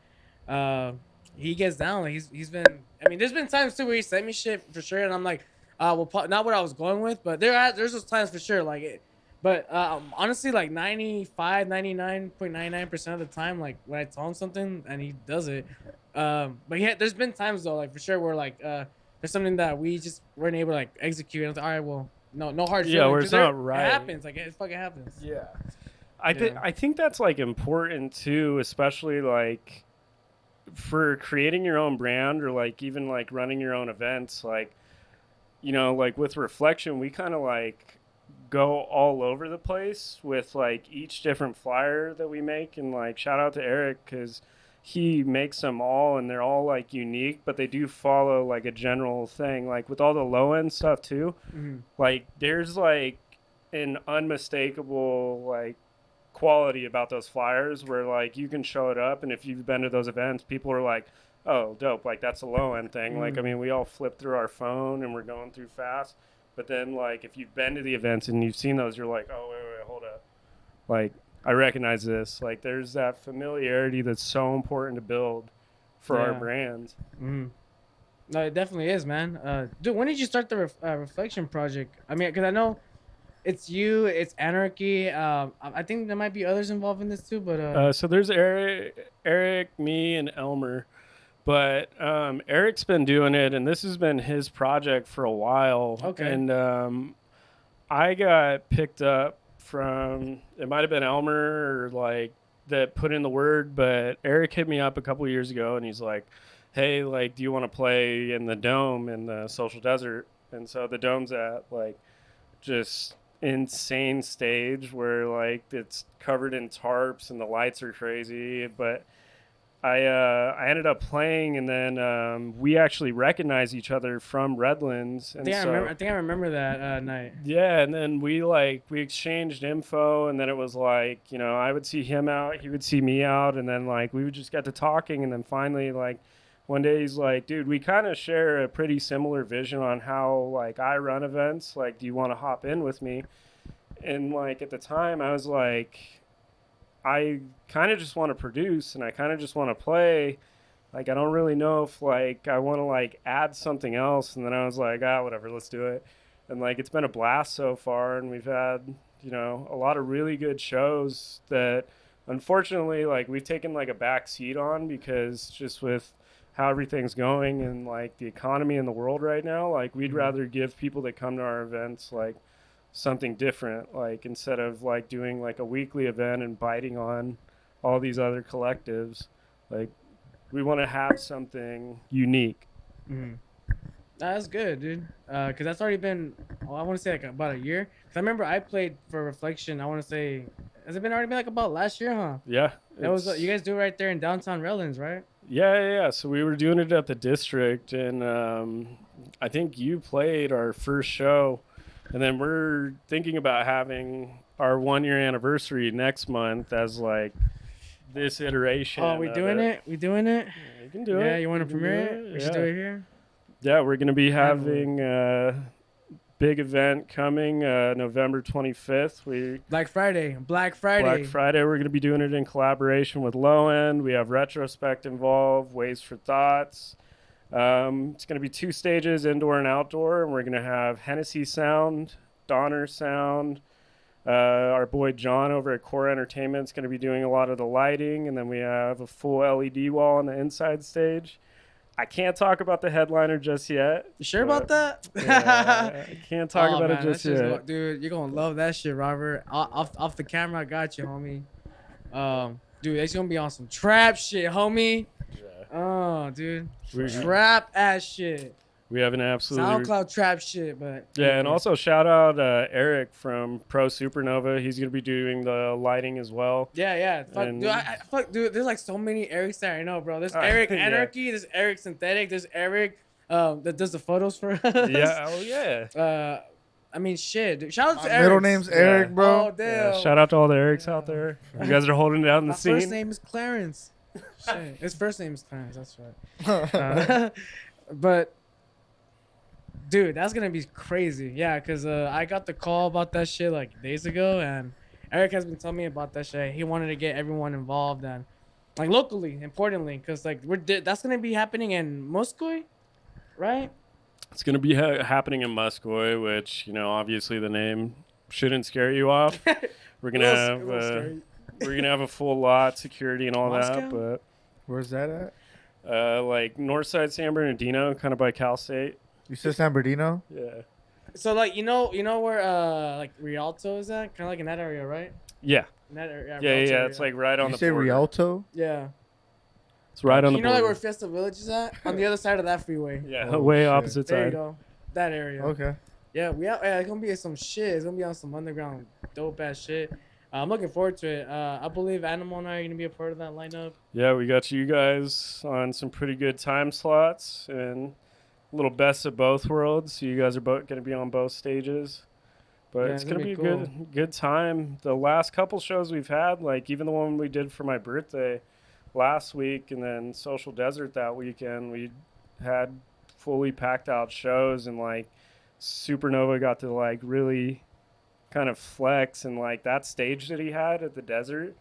he gets down, like he's been, I mean there's been times too where he sent me shit for sure and I'm like not what I was going with, but there's those times for sure, like it. But honestly, like 99.99% of the time, like when I tell him something and he does it, but yeah, there's been times though, like for sure, where like there's something that we just weren't able to like execute. And I was like, all right, well, no hard feelings. Yeah, where 'cause it's not right. It happens, like it fucking happens. Yeah. Yeah. I think that's like important too, especially like for creating your own brand or like even like running your own events. Like, you know, like with Reflection, we kind of like go all over the place with like each different flyer that we make. And like shout out to Eric because he makes them all and they're all like unique, but they do follow like a general thing. Like with all the low end stuff too, Mhm. like there's like an unmistakable like quality about those flyers where like you can show it up and if you've been to those events people are like, oh dope, like that's a low end thing. Like I mean we all flip through our phone and we're going through fast, but then like if you've been to the events and you've seen those you're like, oh wait hold up, like I recognize this. Like there's that familiarity that's so important to build for our Yeah. brand. Mhm. No, it definitely is, man. Dude, when did you start the Reflection project? I mean, because I know it's you, it's Anarki. I think there might be others involved in this too, but So there's Eric, me, and Elmer. But Eric's been doing it, and this has been his project for a while. Okay. And I got picked up from, it might have been Elmer or like that put in the word, but Eric hit me up a couple years ago, and he's like, hey, like, do you want to play in the Dome in the Social Desert? And so the Dome's at like just insane stage where like it's covered in tarps and the lights are crazy, but I ended up playing, and then we actually recognized each other from Redlands, and I think I remember that night. yeah, and then we exchanged info, and then it was like, I would see him out, he would see me out, and then like we would just get to talking, and then finally like one day he's like, dude, we kind of share a pretty similar vision on how like I run events. Like, do you want to hop in with me? And like at the time I was like, I kind of just want to produce and I kind of just want to play. Like, I don't really know if like I want to like add something else. And then I was like, whatever, let's do it. And like it's been a blast so far, and we've had a lot of really good shows that unfortunately like we've taken like a back seat on, because just with how everything's going and like the economy in the world right now, like we'd rather give people that come to our events like something different, like instead of like doing like a weekly event and biting on all these other collectives, like we want to have something unique. Mm-hmm. That's good, dude. Cause that's already been, I want to say like about a year. Cause I remember I played for Reflection. I want to say, has it been already been like about last year, huh? Yeah, That was you guys do it right there in downtown Redlands, right? yeah. So we were doing it at the district, and I think you played our first show, and then we're thinking about having our 1 year anniversary next month as like this iteration. Oh, we doing it? We doing it? Yeah, you can do it. Yeah, you want to premiere it? We should do it here. Yeah, we're gonna be having a big event coming November 25th. Black Friday. Black Friday, we're gonna be doing it in collaboration with Low End. We have Retrospect involved, Waves for Thoughts. It's gonna be 2 stages, indoor and outdoor, and we're gonna have Hennessy Sound, Donner Sound. Our boy John over at Core Entertainment is going to be doing a lot of the lighting, and then we have a full LED wall on the inside stage. I can't talk about the headliner just yet. You sure about that? Yeah, I can't talk about it just yet. Dude, you're going to love that shit, Robert. Off the camera, I got you, homie. Dude, it's going to be on some trap shit, homie. Yeah. Oh, dude. Trap ass shit. We have an absolute SoundCloud trap shit, but yeah, and also shout out Eric from Pro Supernova. He's gonna be doing the lighting as well. Yeah. Fuck, dude. There's like so many Erics that I know, bro. There's Eric Anarki. Yeah. There's Eric Synthetic. There's Eric that does the photos for us. Yeah. Oh yeah. I mean, shit. Dude. Shout out to Eric. Middle name's Eric, bro. Oh damn. Yeah, shout out to all the Erics out there. You guys are holding down the scene. My first name is Clarence. Shit. His first name is Clarence. That's right. But. Dude, that's gonna be crazy. Yeah, cause I got the call about that shit like days ago, and Eric has been telling me about that shit. He wanted to get everyone involved and like locally, importantly, cause like that's gonna be happening in Muscoy, right? It's gonna be happening in Muscoy, which obviously the name shouldn't scare you off. We're gonna have a full lot, security and all Moscow? that. But where's that at? Like Northside San Bernardino, kind of by Cal State. You said San Bernardino? Yeah. So like you know where like Rialto is at, kind of like in that area, right? Yeah. In that area. Yeah. It's like right on the border. You say Rialto? Yeah. It's right on the border. You know like where Fiesta Village is at? On the other side of that freeway. Yeah, way opposite side. There you go. That area. Okay. Yeah, it's gonna be some shit. It's gonna be on some underground dope ass shit. I'm looking forward to it. I believe Animal and I are gonna be a part of that lineup. Yeah, we got you guys on some pretty good time slots and a little best of both worlds. So you guys are both going to be on both stages, but Yeah, it's going to be cool. a good time. The last couple shows we've had, like even the one we did for my birthday last week, and then Social Desert that weekend, we had fully packed out shows, and like Supernova got to like really kind of flex, and like that stage that he had at the desert,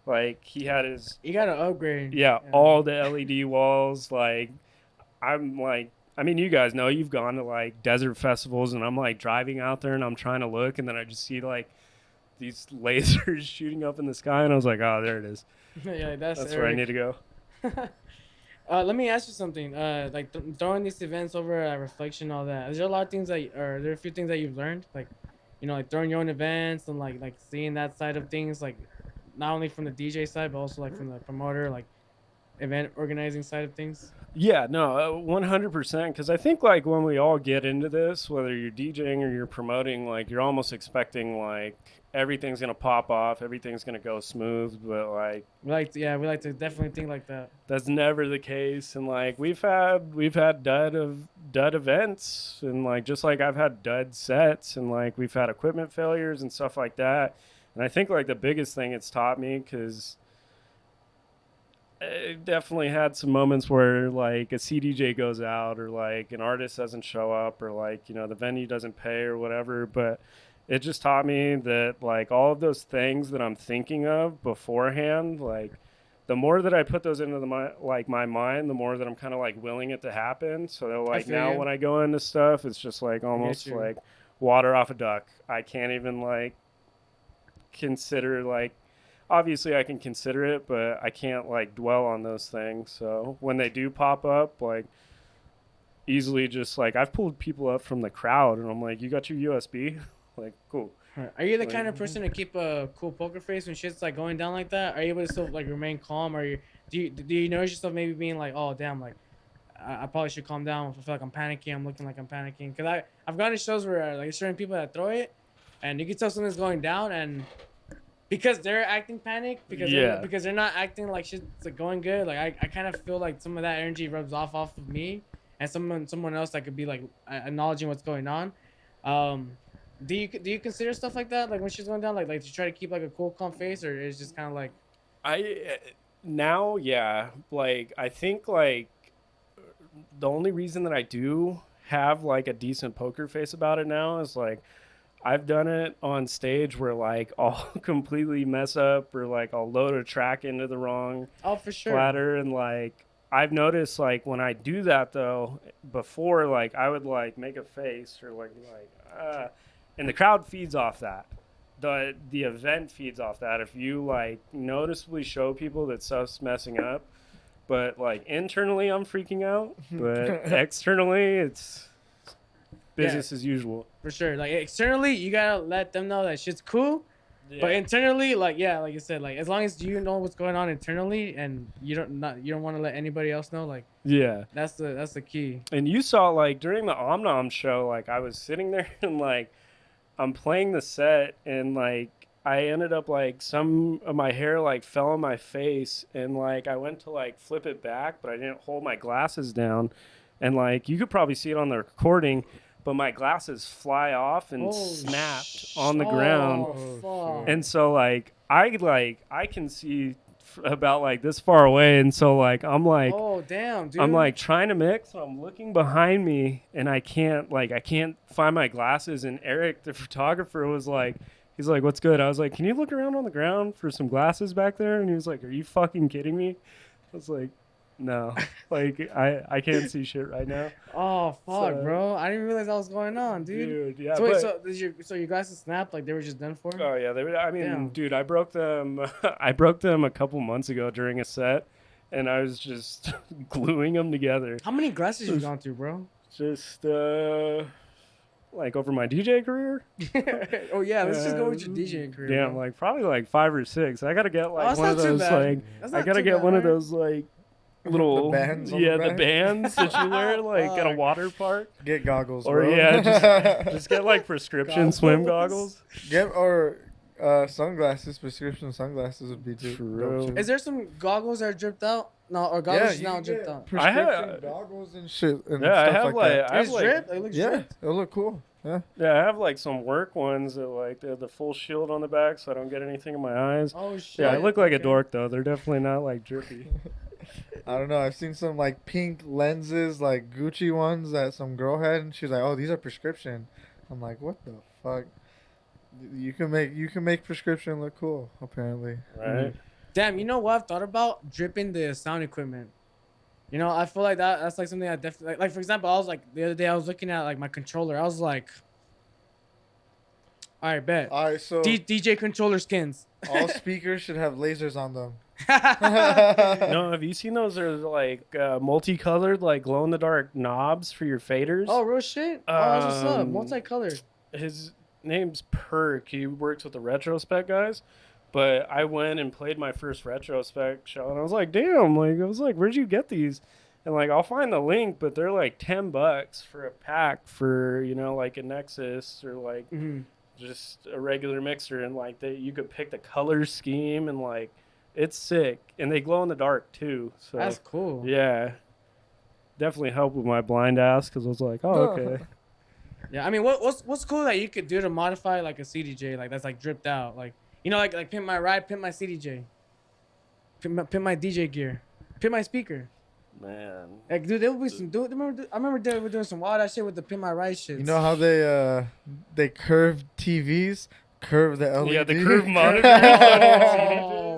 like he got to upgrade. Yeah, all the LED walls. Like I mean, you guys know, you've gone to like desert festivals, and I'm like driving out there and I'm trying to look, and then I just see like these lasers shooting up in the sky, and I was like, oh, there it is. Yeah, that's where I need to go. Let me ask you something. Like throwing these events over at Reflection, all that. Is there a lot of things are there a few things that you've learned, like like throwing your own events and like seeing that side of things, like not only from the DJ side but also like from the promoter, like event organizing side of things? Yeah, no, 100%. Because I think like when we all get into this, whether you're DJing or you're promoting, like you're almost expecting like everything's gonna pop off, everything's gonna go smooth, but like We like to definitely think like that. that's never the case. And like we've had dud events, and like just like I've had dud sets, and like we've had equipment failures and stuff like that. And I think like the biggest thing it's taught me, because it definitely had some moments where like a CDJ goes out, or like an artist doesn't show up, or like, you know, the venue doesn't pay or whatever. But it just taught me that like all of those things that I'm thinking of beforehand, like the more that I put those into my mind, the more that I'm kind of like willing it to happen. So that, like feel now you. when I go into stuff, it's just like almost you. like water off a duck. I can't even like consider like, obviously I can consider it, but I can't like dwell on those things. So when they do pop up, like easily just like I've pulled people up from the crowd and I'm like, you got your USB? Like, cool. Right. Are you the Like, kind of person to keep a cool poker face when shit's like going down like that? Are you able to still like remain calm? Or do you notice yourself maybe being like, oh damn, like I probably should calm down. If I feel like I'm panicking, I'm looking like I'm panicking. Cause I've gone to shows where like certain people that throw it, and you can tell something's going down, and because they're acting panic, because they're not acting like shit's like going good. Like I kind of feel like some of that energy rubs off of me, and someone else that could be like acknowledging what's going on. Do you consider stuff like that, like when she's going down, like to try to keep like a cool, calm face, or it's just kind of like now, yeah, like I think like the only reason that I do have like a decent poker face about it now is like I've done it on stage where like I'll completely mess up, or like I'll load a track into the wrong oh for sure. platter. And like I've noticed like when I do that though, before, like I would like make a face or like and the crowd feeds off that. The event feeds off that. If you like noticeably show people that stuff's messing up, but like internally I'm freaking out, but externally it's business as usual. For sure. Like externally, you gotta let them know that shit's cool. Yeah. But internally, like like you said, like as long as you know what's going on internally, and you don't want to let anybody else know, like that's the key. And you saw like during the Omnom show, like I was sitting there and like I'm playing the set, and like I ended up like some of my hair like fell on my face, and like I went to like flip it back, but I didn't hold my glasses down, and like you could probably see it on the recording, but my glasses fly off and snapped on the ground. Fuck. And so like I can see about like this far away, and so like I'm like, oh damn, dude. I'm like trying to mix, so I'm looking behind me, and I can't find my glasses. And Eric, the photographer, was like, he's like, what's good? I was like, can you look around on the ground for some glasses back there? And he was like, are you fucking kidding me? I was like, no, like I can't see shit right now. Oh fuck, bro! I didn't realize that was going on, dude. Yeah. So wait, so your glasses snapped, like they were just done for? Oh yeah, they were. I mean, damn. Dude, I broke them. I broke them a couple months ago during a set, and I was just gluing them together. How many glasses you gone through, bro? Just like over my DJ career. Oh yeah, let's just go with your DJing career. Damn, bro. Like probably like 5 or 6. I gotta get like one of that's not too those bad. like I gotta get one of those like little The bands on the the back? bands that you wear like at a Fuck. water park. Get goggles, Or bro. just get like prescription swim goggles. Get sunglasses. Prescription sunglasses would be too. True. dope, too. Is there some goggles that are dripped out? No, or goggles now dripped out. Prescription goggles and shit. And Yeah, I stuff have like like that. I have It's like dripped. It looks Yeah, dripped. it'll look cool. Yeah. yeah, I have like some work ones that like they have the full shield on the back, so I don't get anything in my eyes. Oh shit. Yeah, I look like a Okay. dork though. They're definitely not like drippy. I don't know. I've seen some like pink lenses, like Gucci ones that some girl had, and she's like, "Oh, these are prescription." I'm like, "What the fuck?" You can make prescription look cool, apparently. Right. Damn, you know what I've thought about? Dripping the sound equipment. You know, I feel like that's like something I definitely like for example, I was like the other day I was looking at like my controller. I was like, all right, bet. All right, so DJ controller skins. all speakers should have lasers on them. No, have you seen those? There's like multicolored, like glow in the dark knobs for your faders. Oh, real shit? Oh, that's what's up. Um, Multicolored. His name's Perk. He works with the Retrospect guys. But I went and played my first retrospect show, and I was like, damn, like I was like, where'd you get these? And like I'll find the link, but they're like $10 for a pack for, you know, like a Nexus or like just a regular mixer, and like you could pick the color scheme, and like it's sick, and they glow in the dark too. So That's cool. yeah, definitely helped with my blind ass because I was like, oh okay. Yeah, I mean, what's cool that you could do to modify like a CDJ like that's like dripped out, like you know, like pimp my ride, pimp my CDJ, pimp my DJ gear, pimp my speaker. Man, Like, dude, there would be some dude. I remember they were doing some wild ass shit with the pin my right shit. You know how they curve TVs, curve the LED. yeah, the curved monitor.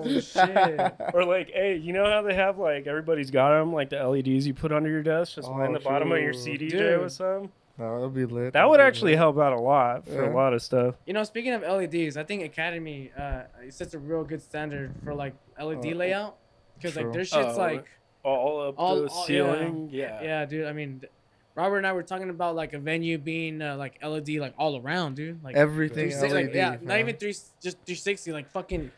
Oh shit! Or like, hey, you know how they have like everybody's got them, like the LEDs you put under your desk, just line the bottom of your true. CDJ Dude. with some. No, that'll be lit. That would actually help out a lot for Yeah. a lot of stuff. You know, speaking of LEDs, I think Academy sets a real good standard for like LED layout, because like their shit's like All up all the ceiling. Yeah. yeah, dude. I mean, Robert and I were talking about like a venue being like LED like all around, dude. Like Everything 360, LED. like, yeah, fam. not even just 360, like fucking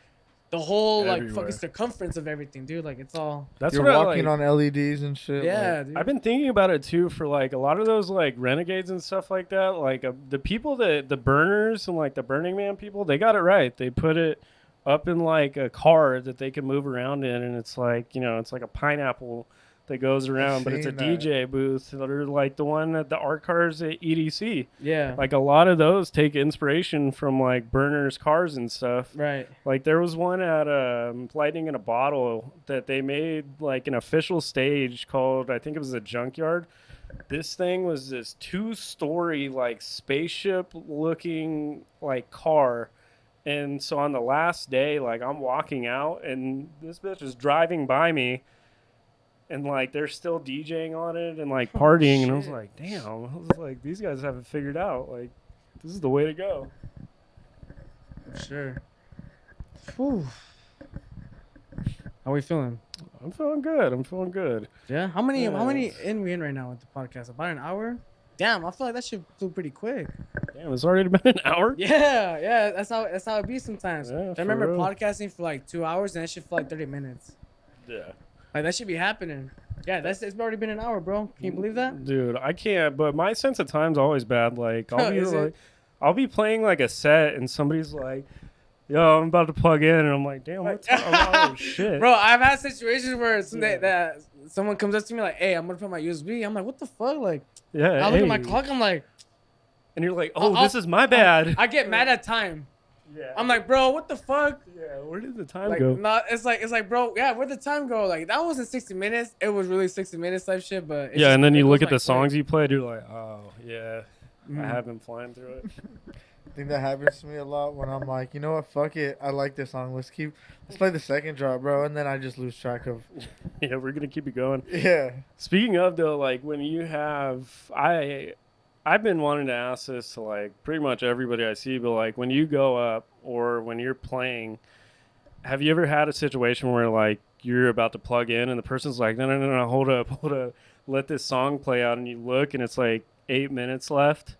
the whole like Everywhere. fucking circumference of everything, dude. Like it's all That's You're what I walking like. on LEDs and shit. yeah, dude. I've been thinking about it too for like a lot of those like renegades and stuff like that. Like the people that the burners and like the Burning Man people, they got it right. They put it up in like a car that they can move around in, and it's like, you know, it's like a pineapple that goes around, but it's a seen that. DJ booth. Or like the one at the art cars at EDC. Yeah. Like a lot of those take inspiration from like burners cars and stuff. Right. Like there was one at Lightning in a Bottle that they made like an official stage called, I think it was the Junkyard. This thing was this 2-story like spaceship looking like car. And so on the last day, like I'm walking out and this bitch is driving by me, and like they're still DJing on it and like partying. And I was shit. like, damn, I was like, these guys have it figured out. Like, this is the way to go. For sure. Whew. How we feeling? I'm feeling good. I'm feeling good. Yeah. How many Yes. in we in right now with the podcast? About an hour? Damn, I feel like that shit flew pretty quick. Damn, it's already been an hour. Yeah. That's how it be sometimes. Yeah, I for remember real. podcasting for like 2 hours and that shit for like 30 minutes. Yeah. Like that should be happening. Yeah, it's already been an hour, bro. Can you believe that? Dude, I can't. But my sense of time's always bad. Like I'll be Is it? like, I'll be playing like a set, and somebody's like, "Yo, I'm about to plug in," and I'm like, "Damn, what time?" Oh shit, Bro, I've had situations where Yeah. that someone comes up to me like, "Hey, I'm gonna put my USB." I'm like, "What the fuck?" Like, Yeah. I look at my hey. clock. I'm like, and you're like, "Oh, I'll- this is my bad." I get mad at time. Yeah. I'm like, "Bro, what the fuck?" yeah. Where did the time Like, go? nah, it's like, bro, yeah, where'd the time go? Like, that wasn't 60 minutes. It was really 60 minutes type shit, but it's Yeah, just- and then it you goes look at like the quick. songs you played. You're like, "Oh, yeah, Mhm. I have been flying through it." I think that happens to me a lot when I'm like, you know what, fuck it, I like this song. Let's play the second drop, bro, and then I just lose track of. Yeah, we're gonna keep it going. Yeah. Speaking of though, like when you have, I've been wanting to ask this to like pretty much everybody I see, but like when you go up or when you're playing, have you ever had a situation where like you're about to plug in and the person's like, no, hold up, let this song play out, and you look and it's like 8 minutes left,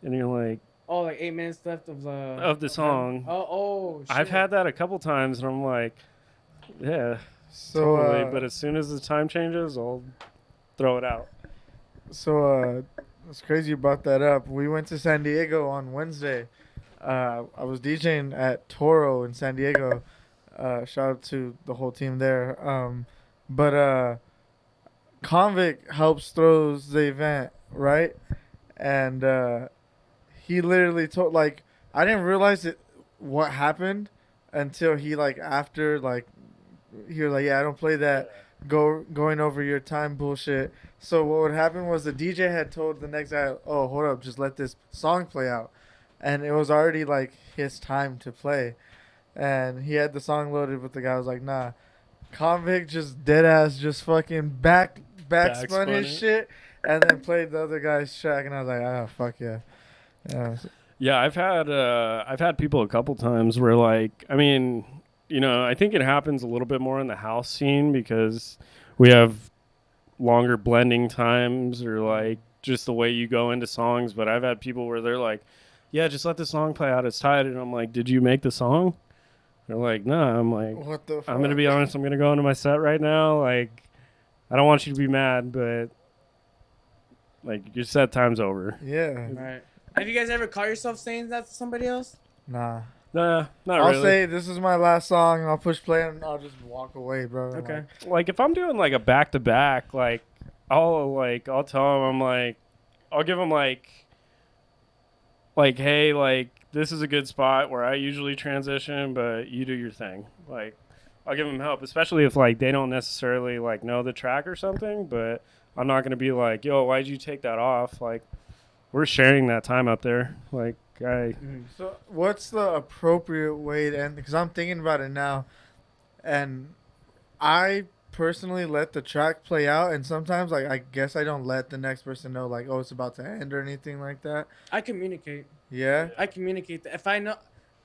and you're like, Oh, like 8 minutes left of the song. Oh, shit. I've had that a couple times, and I'm like, yeah, So, totally. But as soon as the time changes, I'll throw it out. It's crazy you brought that up. We went to San Diego on Wednesday. I was DJing at Toro in San Diego. Shout out to the whole team there. But Convict helps throws the event, right? And he literally told, like, I didn't realize what happened until he, like, after, like, he was like, yeah, I don't play that going over your time bullshit. So what would happen was the DJ had told the next guy, oh, hold up, just let this song play out. And it was already, like, his time to play. And he had the song loaded, but the guy was like, nah. Convict just dead ass just fucking backspun his it. shit and then played the other guy's track, and I was like, oh, fuck yeah. Yeah. Yeah, I've had people a couple times where like, I mean, you know, I think it happens a little bit more in the house scene because we have longer blending times or like just the way you go into songs. But I've had people where they're like, yeah, just let the song play out, it's tight. And I'm like, did you make the song? They're like, no. I'm like, What the fuck? I'm gonna be honest. I'm gonna go into my set right now. Like, I don't want you to be mad, but like your set time's over. Yeah. Right. Have you guys ever caught yourself saying that to somebody else? Nah. Nah, not I'll really. say this is my last song, and I'll push play, and I'll just walk away, bro. Okay. Like if I'm doing like a back to back, like I'll tell them, I'm like, I'll give them like, hey, like this is a good spot where I usually transition, but you do your thing. Like I'll give them help, especially if like they don't necessarily like know the track or something. But I'm not gonna be like, yo, why'd you take that off? Like we're sharing that time up there. Like So, what's the appropriate way to end? Because I'm thinking about it now, and I personally let the track play out, and sometimes, like, I guess I don't let the next person know, like, oh, it's about to end or anything like that. I communicate. Yeah. I communicate that. If I know,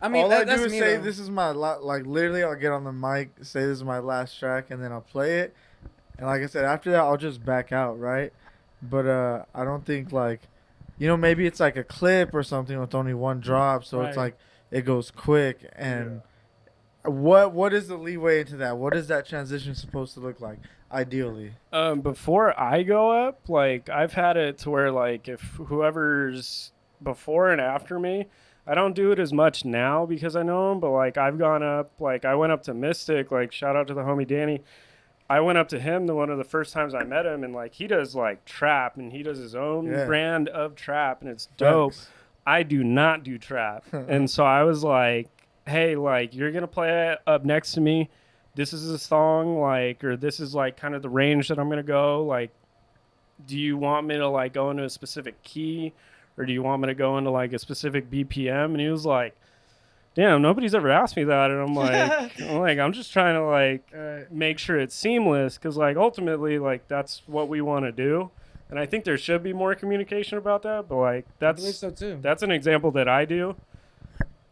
I mean, All I that's do is me, say though. this is my like literally I'll get on the mic, say this is my last track, and then I'll play it. And like I said, after that I'll just back out, right? But I don't think like, maybe it's like a clip or something with only one drop, so it's Right. like it goes quick. And what is the leeway into that? What is that transition supposed to look like ideally? before I go up, like I've had it to where like if whoever's before and after me, I don't do it as much now because I know him, but like I've gone up, like I went up to Mystic, like shout out to the homie Danny. I went up to him one of the first times I met him, and like he does like trap, and he does his own Yeah. brand of trap, and it's dope. Facts. I do not do trap, and so I was like, hey, like you're gonna play up next to me. This is a song, like, or this is like kind of the range that I'm gonna go. Like, do you want me to like go into a specific key, or do you want me to go into like a specific BPM? And he was like, damn, nobody's ever asked me that. And I'm just trying to like make sure it's seamless, because like ultimately like that's what we want to do, and I think there should be more communication about that. But like I believe so too. that's an example that I do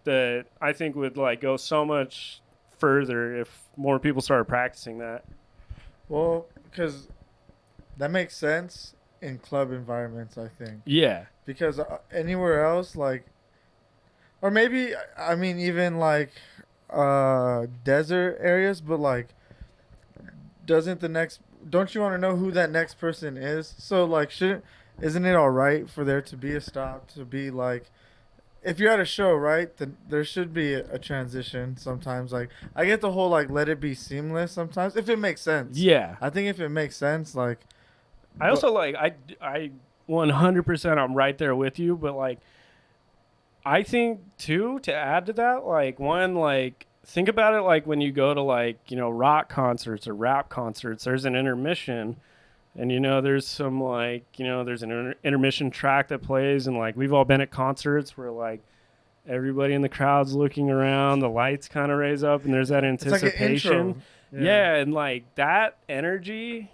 that I think would like go so much further if more people started practicing that. Well, because that makes sense in club environments, I think. Yeah. Because anywhere else, like, or maybe I mean even like desert areas, but like, don't you want to know who that next person is? So like, isn't it all right for there to be a stop, to be like, if you're at a show, right, then there should be a transition sometimes. Like, I get the whole like let it be seamless sometimes if it makes sense. Yeah. I think if it makes sense, like, I also like I 100% I'm right there with you, but like I think too, to add to that, like one, like think about it like when you go to like, rock concerts or rap concerts, there's an intermission, and there's some like, there's an intermission track that plays, and like we've all been at concerts where like everybody in the crowd's looking around, the lights kind of raise up, and there's that it's like anticipation. an intro. Yeah, and like that energy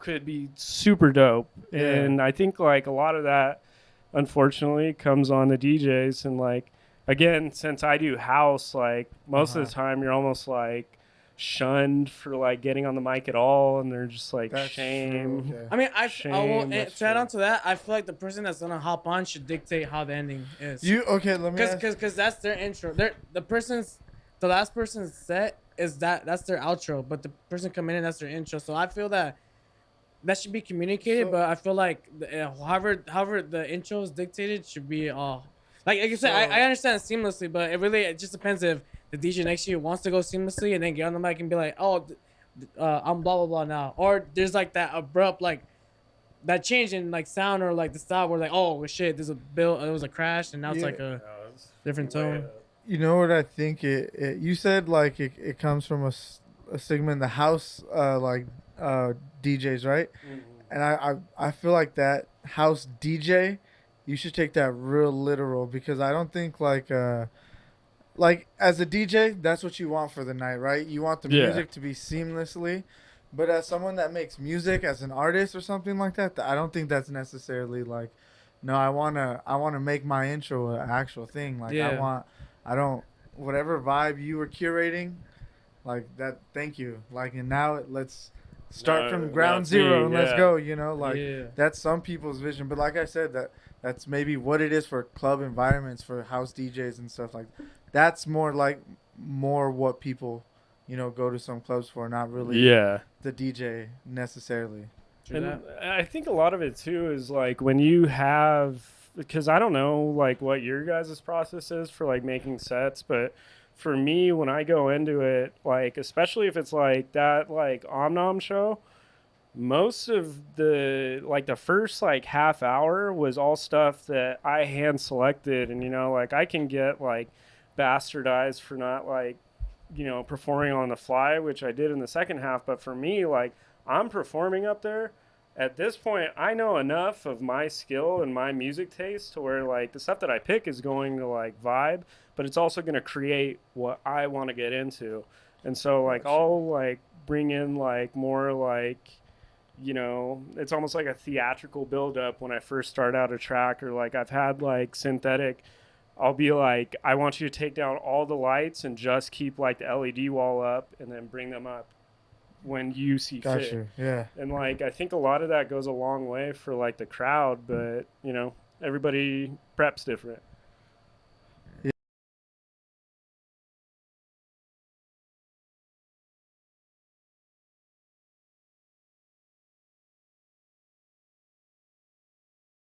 could be super dope. Yeah. And I think like a lot of that unfortunately comes on the DJs, and like again, since I do house, like most of the time you're almost like shunned for like getting on the mic at all, and they're just like That's shame. true, yeah. I mean, I will Shame, that's to add true. on to that, I feel like the person that's gonna hop on should dictate how the ending is. Let me ask. Because that's their intro. The last person's set is that's their outro, but the person coming in, that's their intro. So I feel that should be communicated, So- but I feel like however the intro is dictated should be all like you said. I understand seamlessly, but it just depends if the DJ next to you wants to go seamlessly and then get on the mic and be like, oh, I'm blah blah blah now, or there's like that abrupt like that change in like sound or like the style where like, oh shit, there's a bill, it was a crash, and now it's Yeah. like a different tone. You know what I think you said, like it comes from a segment in the house DJs, right? And I feel like that house DJ, you should take that real literal, because I don't think like as a DJ, that's what you want for the night, right? You want the Yeah. music to be seamlessly, but as someone that makes music, as an artist or something like that, I don't think that's necessarily like, no, I wanna make my intro an actual thing. Like Yeah. I don't, whatever vibe you were curating, like that. Thank you. Like, and now let's start No, from ground that's zero me, and let's yeah. go. Like Yeah. that's some people's vision, but like I said, that's maybe what it is for club environments, for house DJs and stuff like. That's more like more what people, go to some clubs for, not really Yeah. the DJ necessarily. True And that. I think a lot of it too is like when you have, because I don't know like what your guys' process is for like making sets, but for me when I go into it, like especially if it's like that like Omnom show, most of the first like half hour was all stuff that I hand selected, and like I can get like bastardized for not like performing on the fly, which I did in the second half. But for me, like I'm performing up there. At this point, I know enough of my skill and my music taste to where like the stuff that I pick is going to like vibe, but it's also going to create what I want to get into. And so like I'll like bring in like more like it's almost like a theatrical buildup when I first start out a track, or like I've had like synthetic. I'll be like, I want you to take down all the lights and just keep like the LED wall up, and then bring them up when you see fit. Gotcha. Yeah. And like I think a lot of that goes a long way for like the crowd, but everybody preps different.